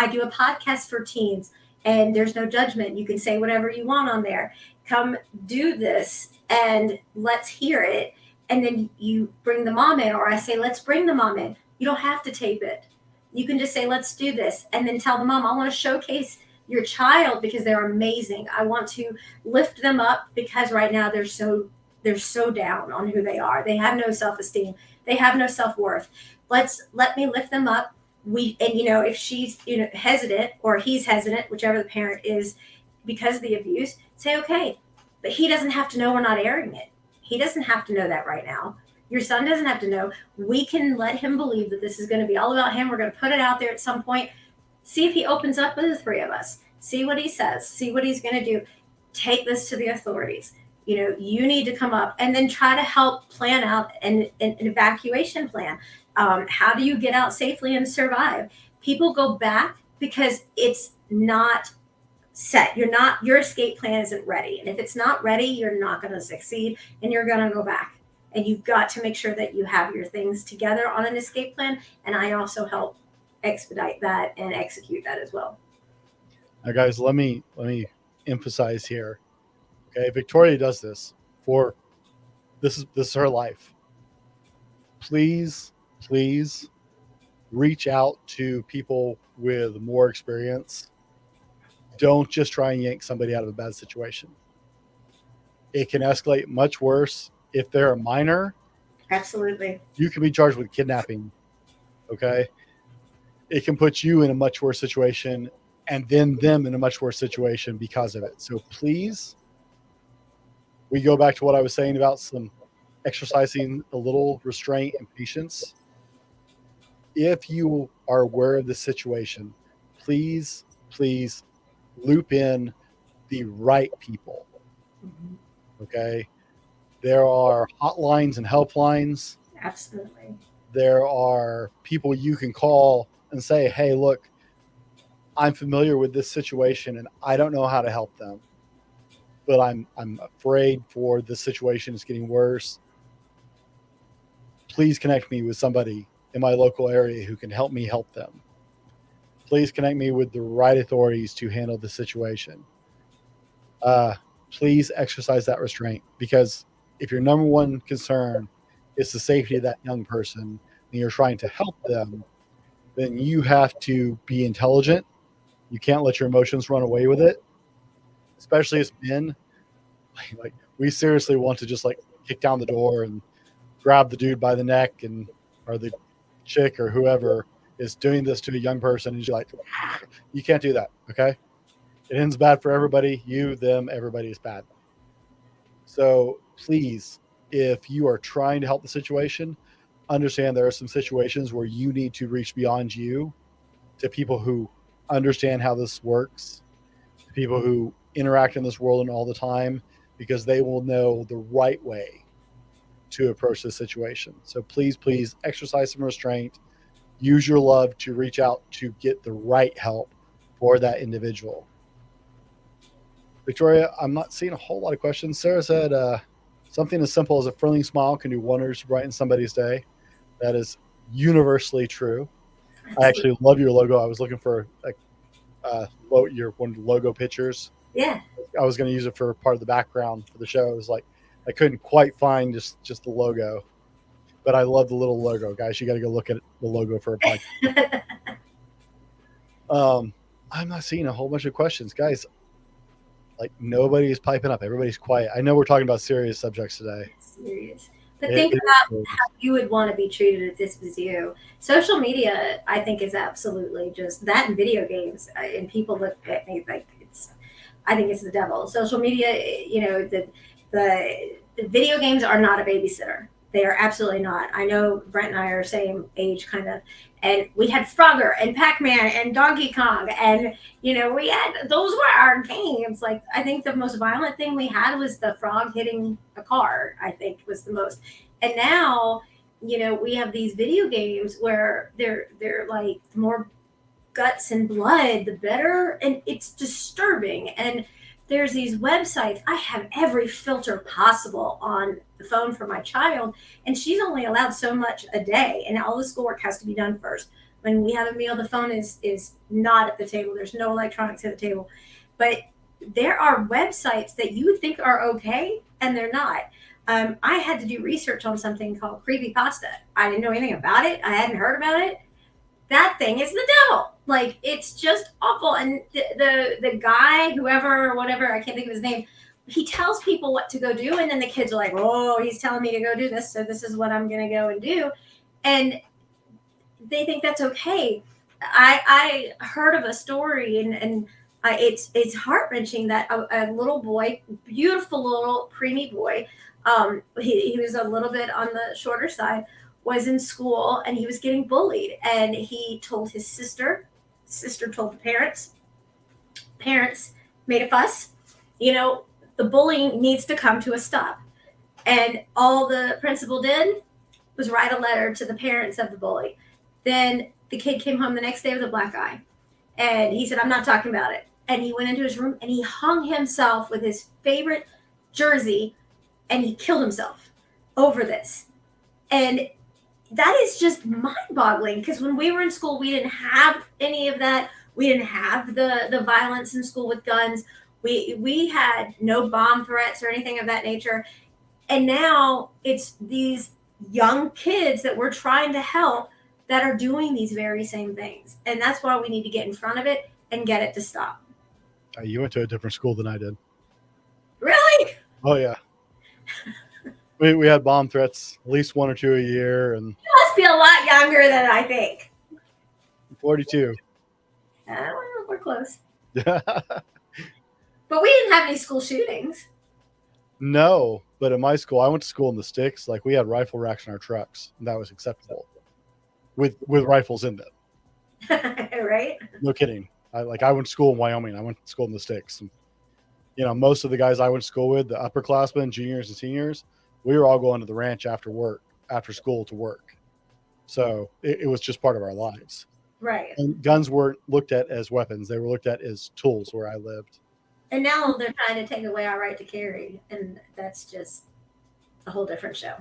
do a podcast for teens, and there's no judgment. You can say whatever you want on there. Come do this and let's hear it. And then you bring the mom in, or I say, let's bring the mom in. You don't have to tape it. You can just say, let's do this. And then tell the mom, I want to showcase your child because they're amazing. I want to lift them up because right now they're so down on who they are. They have no self-esteem. They have no self-worth. Let me lift them up. If she's hesitant or he's hesitant, whichever the parent is, because of the abuse, say, okay, but he doesn't have to know we're not airing it. He doesn't have to know that right now. Your son doesn't have to know. We can let him believe that this is going to be all about him. We're going to put it out there at some point. See if he opens up with the three of us. See what he says. See what he's going to do. Take this to the authorities. You need to come up and then try to help plan out an evacuation plan. How do you get out safely and survive? People go back because it's not set. Your escape plan isn't ready. And if it's not ready, you're not going to succeed and you're going to go back. And you've got to make sure that you have your things together on an escape plan. And I also help expedite that and execute that as well. Now, guys, let me emphasize here. Okay, Victoria does this for this is her life. Please reach out to people with more experience. Don't just try and yank somebody out of a bad situation. It can escalate much worse. If they're a minor, absolutely, you can be charged with kidnapping. Okay, it can put you in a much worse situation and then them in a much worse situation because of it. So please, we go back to what I was saying about some exercising a little restraint and patience. If you are aware of the situation, please loop in the right people. Okay. There are hotlines and helplines. Absolutely. There are people you can call and say, hey, look, I'm familiar with this situation and I don't know how to help them. but I'm afraid for the situation is getting worse. Please connect me with somebody in my local area who can help me help them. Please connect me with the right authorities to handle the situation. Uh, please exercise that restraint, because if your number one concern is the safety of that young person and you're trying to help them, then you have to be intelligent. You can't let your emotions run away with it, especially as men. Like we seriously want to just like kick down the door and grab the dude by the neck, and or the chick or whoever is doing this to a young person, and you're like, you can't do that. Okay, it ends bad for everybody. You, them, everybody is bad. So please, if you are trying to help the situation, understand there are some situations where you need to reach beyond you to people who understand how this works, to people who interact in this world and all the time, because they will know the right way to approach the situation. So please exercise some restraint. Use your love to reach out to get the right help for that individual. Victoria, I'm not seeing a whole lot of questions. Sarah said something as simple as a friendly smile can do wonders to brighten somebody's day. That is universally true. I actually love your logo. I was looking for your one of the logo pictures. Yeah. I was going to use it for part of the background for the show. It was like I couldn't quite find just the logo, but I love the little logo, guys. You got to go look at the logo for a podcast. I'm not seeing a whole bunch of questions, guys. Like nobody's piping up. Everybody's quiet. I know we're talking about serious subjects today. Serious. But think about how you would want to be treated if this was you. Social media, I think, is absolutely just that, in video games. And people look at me like I think it's the devil. Social media, the video games are not a babysitter. They are absolutely not. I know Brent and I are same age, kind of, and we had Frogger and Pac-Man and Donkey Kong, and we had those were our games. Like I think the most violent thing we had was the frog hitting a car. I think was the most. And now, we have these video games where they're like the more guts and blood, the better, and it's disturbing. And there's these websites. I have every filter possible on the phone for my child, and she's only allowed so much a day, and all the schoolwork has to be done first. When we have a meal, the phone is not at the table. There's no electronics at the table. But there are websites that you think are okay, and they're not. I had to do research on something called creepypasta. I didn't know anything about it. I hadn't heard about it. That thing is the devil. Like, it's just awful. And the guy, whoever, whatever, I can't think of his name, he tells people what to go do, and then the kids are like, oh, he's telling me to go do this, so this is what I'm going to go and do. And they think that's okay. I heard of a story, and it's heart-wrenching that a little boy, beautiful little preemie boy, he was a little bit on the shorter side, was in school, and he was getting bullied, and he told his sister told the parents made a fuss. The bullying needs to come to a stop. And all the principal did was write a letter to the parents of the bully. Then the kid came home the next day with a black eye, and he said, I'm not talking about it. And he went into his room and he hung himself with his favorite jersey, and he killed himself over this. And that is just mind-boggling, because when we were in school, we didn't have any of that. We didn't have the violence in school with guns. We had no bomb threats or anything of that nature. And now it's these young kids that we're trying to help that are doing these very same things. And that's why we need to get in front of it and get it to stop. You went to a different school than I did. Really? Oh, yeah. We had bomb threats, at least one or two a year. And you must be a lot younger than I think. 42. We're close. But we didn't have any school shootings. No, but in my school, I went to school in the sticks. Like, we had rifle racks in our trucks, and that was acceptable with rifles in them. Right? No kidding. I went to school in Wyoming. I went to school in the sticks. And, most of the guys I went to school with, the upperclassmen, juniors and seniors, we were all going to the ranch after school to work. So it was just part of our lives. Right. And guns weren't looked at as weapons. They were looked at as tools where I lived. And now they're trying to take away our right to carry, and that's just a whole different show.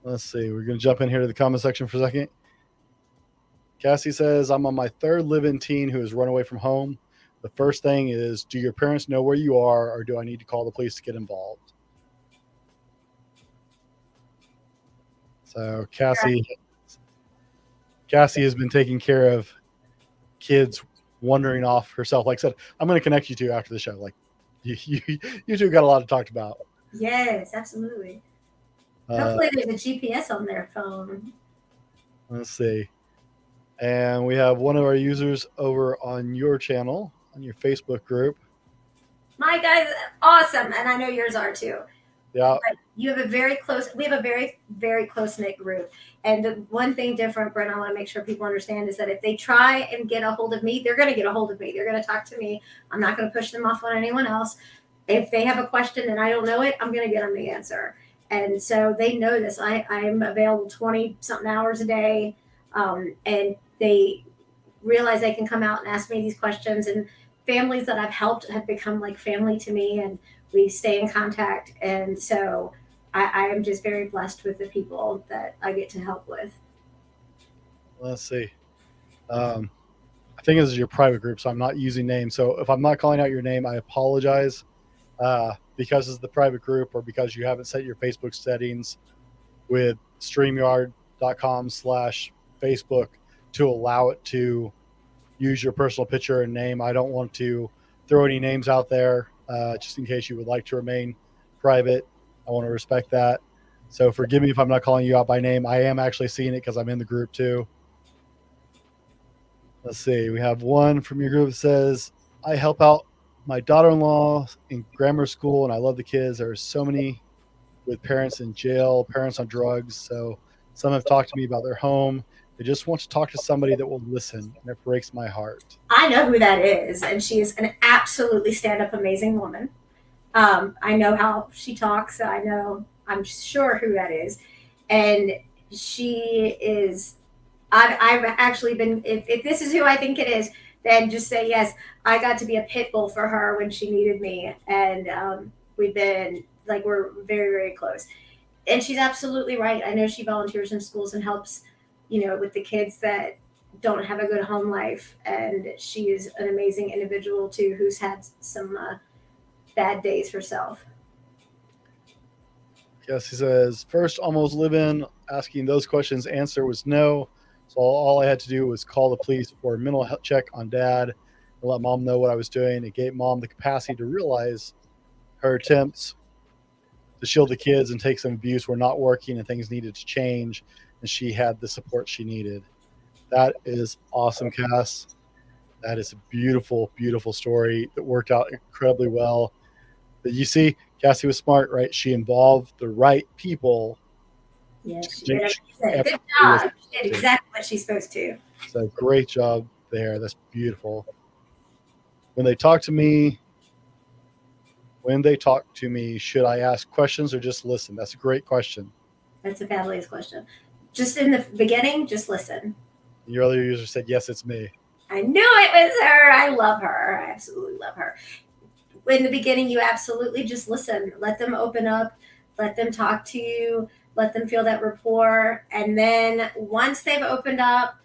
Let's see. We're going to jump in here to the comment section for a second. Cassie says, I'm on my third live-in teen who has run away from home. The first thing is, do your parents know where you are, or do I need to call the police to get involved? So Cassie has been taking care of kids wandering off herself. Like I said, I'm going to connect you two after the show. Like you two got a lot to talk about. Yes, absolutely. Hopefully there's a GPS on their phone. Let's see. And we have one of our users over on your channel, on your Facebook group. My guys, awesome. And I know yours are too. Yeah. But we have a very, very close-knit group. And the one thing different, Brent, I want to make sure people understand is that if they try and get a hold of me, they're going to get a hold of me. They're going to talk to me. I'm not going to push them off on anyone else. If they have a question and I don't know it, I'm going to get them the answer. And so they know this. I'm available 20-something hours a day. And they realize they can come out and ask me these questions. And families that I've helped have become like family to me, and we stay in contact. And so I am just very blessed with the people that I get to help with. Let's see. I think this is your private group, so I'm not using names. So if I'm not calling out your name, I apologize. Because it's the private group, or because you haven't set your Facebook settings with StreamYard.com/Facebook to allow it to use your personal picture and name. I don't want to throw any names out there, just in case you would like to remain private. I want to respect that. So forgive me if I'm not calling you out by name. I am actually seeing it because I'm in the group too. Let's see. We have one from your group that says, I help out my daughter-in-law in grammar school, and I love the kids. There are so many with parents in jail, parents on drugs. So some have talked to me about their home. They just want to talk to somebody that will listen, and it breaks my heart. I know who that is, and she is an absolutely stand-up amazing woman. I know how she talks. I'm sure who that is. And she is, I've actually been, if this is who I think it is, then just say yes. I got to be a pit bull for her when she needed me. And we've been, like, we're very, very close. And she's absolutely right. I know she volunteers in schools and helps, with the kids that don't have a good home life. And she is an amazing individual too, who's had some bad days herself. Yes, he says, first almost live in, asking those questions, answer was no. So all I had to do was call the police for a mental health check on dad and let mom know what I was doing. It gave mom the capacity to realize her attempts to shield the kids and take some abuse were not working and things needed to change, and she had the support she needed. That is awesome, Cass. That is a beautiful, beautiful story that worked out incredibly well. But you see, Cassie was smart, right? She involved the right people. Yes, she did. Good job. She did exactly what she's supposed to. So great job there. That's beautiful. When they talk to me, should I ask questions or just listen? That's a great question. That's a fabulous question. Just in the beginning, just listen. Your other user said, yes, it's me. I knew it was her. I love her. I absolutely love her. In the beginning, you absolutely just listen. Let them open up. Let them talk to you. Let them feel that rapport. And then once they've opened up,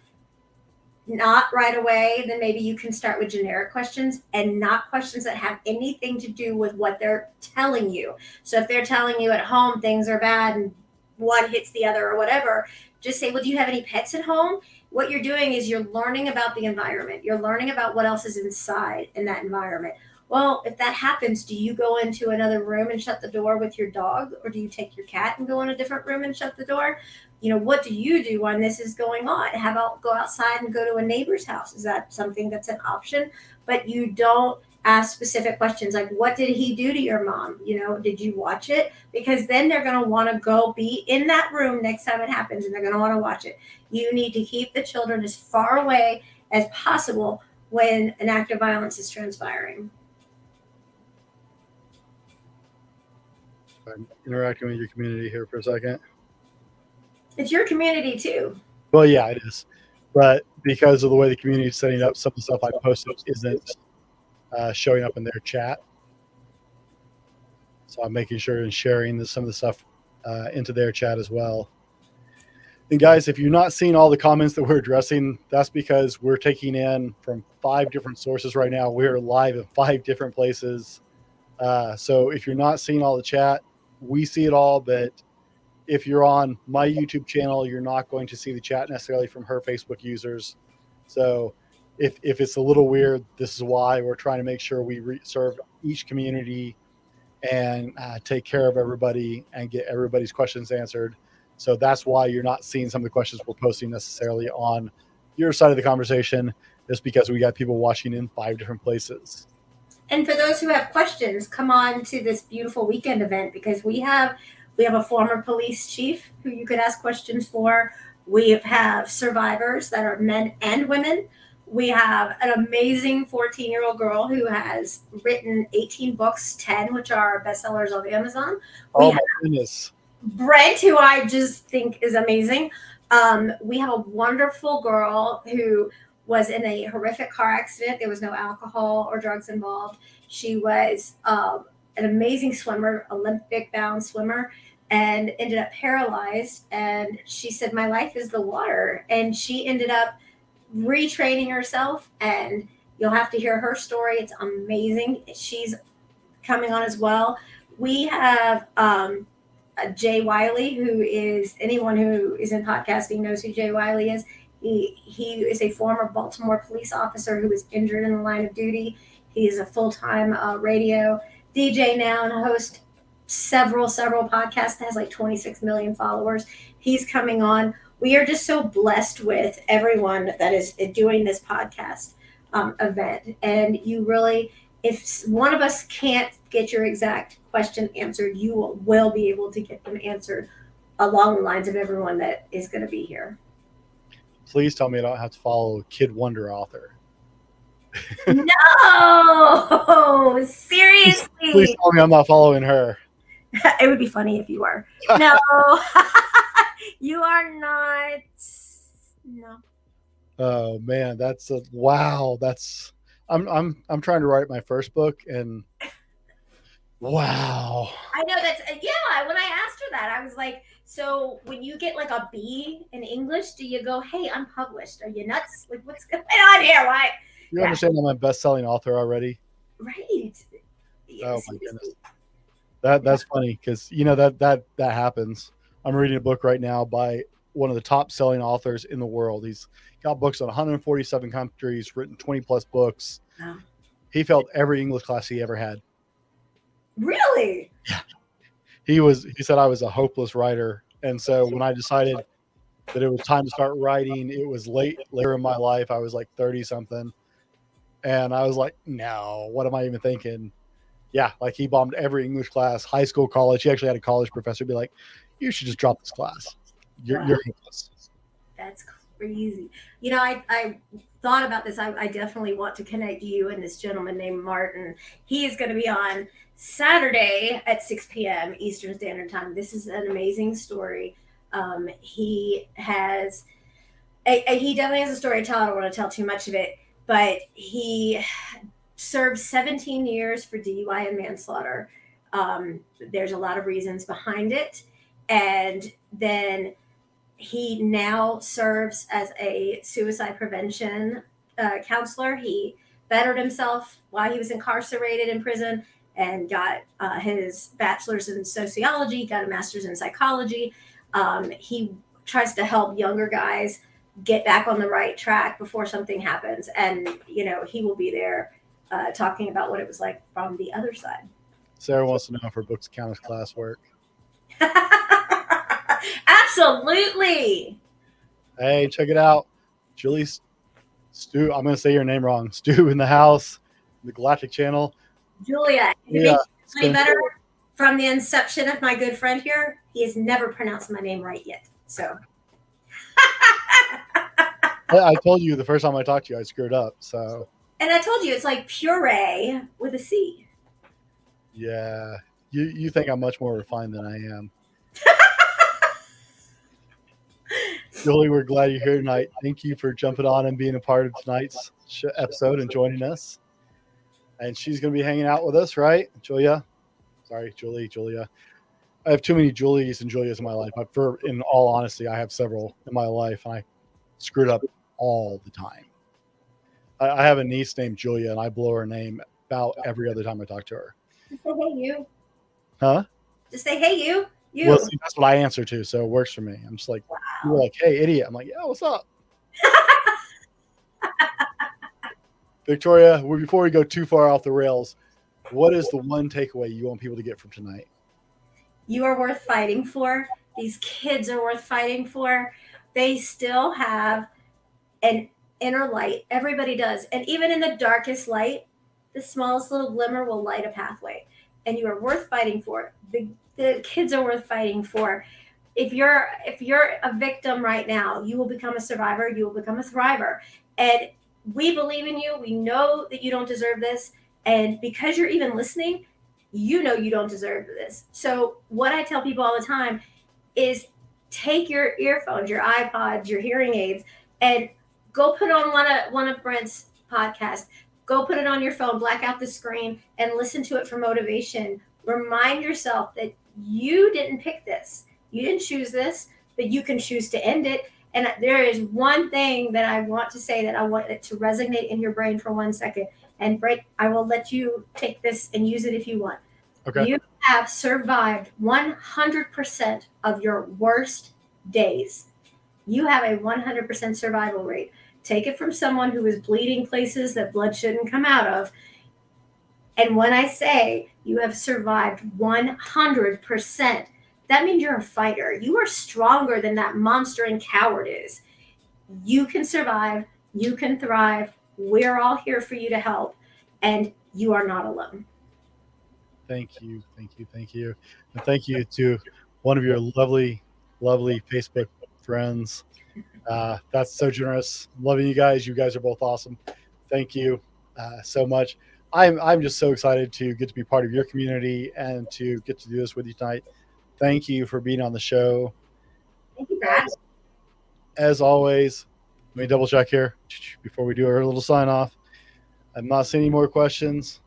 not right away, then maybe you can start with generic questions and not questions that have anything to do with what they're telling you. So if they're telling you at home things are bad and one hits the other or whatever, just say, well, do you have any pets at home? What you're doing is you're learning about the environment. You're learning about what else is inside in that environment. Well, if that happens, do you go into another room and shut the door with your dog? Or do you take your cat and go in a different room and shut the door? What do you do when this is going on? How about go outside and go to a neighbor's house? Is that something that's an option? But you don't ask specific questions like, what did he do to your mom? Did you watch it? Because then they're going to want to go be in that room next time it happens, and they're going to want to watch it. You need to keep the children as far away as possible when an act of violence is transpiring. I'm interacting with your community here for a second. It's your community too. Well, yeah, it is. But because of the way the community is setting up, some of the stuff I posted isn't showing up in their chat. So I'm making sure and sharing some of the stuff into their chat as well. And guys, if you're not seeing all the comments that we're addressing, that's because we're taking in from 5 different sources right now. We're live in 5 different places. So if you're not seeing all the chat, we see it all. But if you're on my YouTube channel, you're not going to see the chat necessarily from her Facebook users. So if it's a little weird, this is why. We're trying to make sure we serve each community and take care of everybody and get everybody's questions answered. So that's why you're not seeing some of the questions we're posting necessarily on your side of the conversation, is because we got people watching in 5 different places. And for those who have questions, come on to this beautiful weekend event, because we have a former police chief who you could ask questions for. We have survivors that are men and women. We have an amazing 14-year-old girl who has written 18 books, 10 which are bestsellers on Amazon. Oh my goodness. Brent, who I just think is amazing. We have a wonderful girl who was in a horrific car accident. There was no alcohol or drugs involved. She was an amazing swimmer, Olympic-bound swimmer, and ended up paralyzed. And she said, my life is the water. And she ended up retraining herself, and you'll have to hear her story. It's amazing. She's coming on as well. We have Jay Wiley, who is, anyone who is in podcasting knows who Jay Wiley is. He is a former Baltimore police officer who was injured in the line of duty. He's a full-time radio DJ now and host several podcasts. Has like 26 million followers. He's coming on. We are just so blessed with everyone that is doing this podcast event. And you really, if one of us can't get your exact question answered, you will be able to get them answered along the lines of everyone that is going to be here. Please tell me I don't have to follow Kid Wonder author. No, seriously. Please tell me I'm not following her. It would be funny if you were. No, you are not. No. Oh man, that's a wow. That's I'm trying to write my first book, and wow. I know that's yeah. When I asked her that, I was like, so when you get like a B in English, do you go, hey, I'm published? Are you nuts? Like, what's going on here? Why? You understand I'm a best-selling author already? Right. Yes. Oh my goodness. That's funny, because you know that happens. I'm reading a book right now by one of the top-selling authors in the world. He's got books on 147 countries, written 20 plus books. Wow. He failed every English class he ever had. Really? Yeah. He said I was a hopeless writer. And so when I decided that it was time to start writing, it was later in my life. I was like 30 something. And I was like, no, what am I even thinking? Yeah. Like, he bombed every English class, high school, college. He actually had a college professor be like, you should just drop this class. You're hopeless. That's crazy. You know, I thought about this. I definitely want to connect you and this gentleman named Martin. He is going to be on Saturday at 6 p.m. Eastern Standard Time. This is an amazing story. He definitely has a story to tell. I don't want to tell too much of it, but he served 17 years for DUI and manslaughter. There's a lot of reasons behind it. And then he now serves as a suicide prevention counselor. He bettered himself while he was incarcerated in prison and got his bachelor's in sociology, got a master's in psychology. He tries to help younger guys get back on the right track before something happens. And, you know, he will be there talking about what it was like from the other side. Sarah wants to know if her books count as classwork. Absolutely. Hey, check it out. Julie Stu, I'm going to say your name wrong. Stu in the house, the Galactic Channel. Julia, Yeah, any better from the inception of my good friend here, he has never pronounced my name right yet. So I told you the first time I talked to you, I screwed up. So. And I told you it's like puree with a C. Yeah, you think I'm much more refined than I am. Julie, we're glad you're here tonight. Thank you for jumping on and being a part of tonight's episode and joining us. and she's going to be hanging out with us, right, Julia? Sorry, Julia. I have too many Julies and Julias in my life. In all honesty, I have several in my life, and I screwed up all the time. I have a niece named Julia, and I blow her name about every other time I talk to her. Just say, hey, you. Huh? Just say, hey, you. You. Well, see, that's what I answer to, so it works for me. I'm just like, wow. You were like, hey, idiot. I'm like, yeah, what's up? Victoria, before we go too far off the rails, what is the one takeaway you want people to get from tonight? You are worth fighting for. These kids are worth fighting for. They still have an inner light. Everybody does. And even in the darkest light, the smallest little glimmer will light a pathway. And you are worth fighting for. The kids are worth fighting for. If you're a victim right now, you will become a survivor. You will become a thriver. And we believe in you. We know that you don't deserve this. And because you're even listening, you know you don't deserve this. So what I tell people all the time is take your earphones, your iPods, your hearing aids, and go put on one of Brent's podcasts. Go put it on your phone, black out the screen, and listen to it for motivation. Remind yourself that you didn't pick this. You didn't choose this, but you can choose to end it. And there is one thing that I want to say that I want it to resonate in your brain for 1 second. And Brent, I will let you take this and use it if you want. Okay. You have survived 100% of your worst days. You have a 100% survival rate. Take it from someone who is bleeding places that blood shouldn't come out of. And when I say you have survived 100%, that means you're a fighter. You are stronger than that monster and coward is. You can survive. You can thrive. We're all here for you to help. And you are not alone. Thank you. And thank you to one of your lovely Facebook friends. That's so generous. I'm loving you guys. You guys are both awesome. Thank you so much. I'm just so excited to get to be part of your community and to get to do this with you tonight. Thank you for being on the show. Thank you, Brad. As always, let me double check here before we do our little sign off. I'm not seeing any more questions.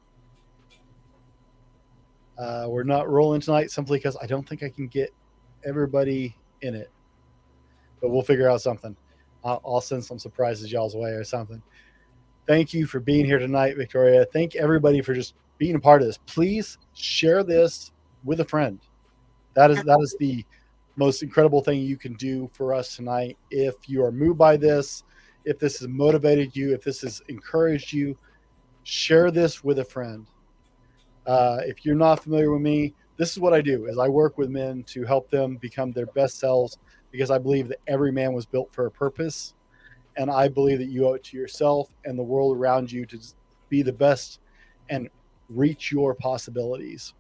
We're not rolling tonight simply because I don't think I can get everybody in it, but we'll figure out something. I'll send some surprises y'all's way or something. Thank you for being here tonight, Victoria. Thank everybody for just being a part of this. Please share this with a friend. That is the most incredible thing you can do for us tonight. If you are moved by this, if this has motivated you, if this has encouraged you, share this with a friend. If you're not familiar with me, this is what I do is I work with men to help them become their best selves because I believe that every man was built for a purpose. And I believe that you owe it to yourself and the world around you to be the best and reach your possibilities.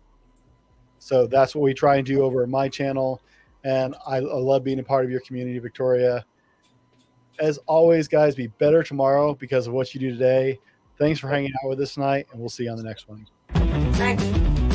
So that's what we try and do over at my channel. And I love being a part of your community, Victoria. As always, guys, be better tomorrow because of what you do today. Thanks for hanging out with us tonight, and we'll see you on the next one. Thanks.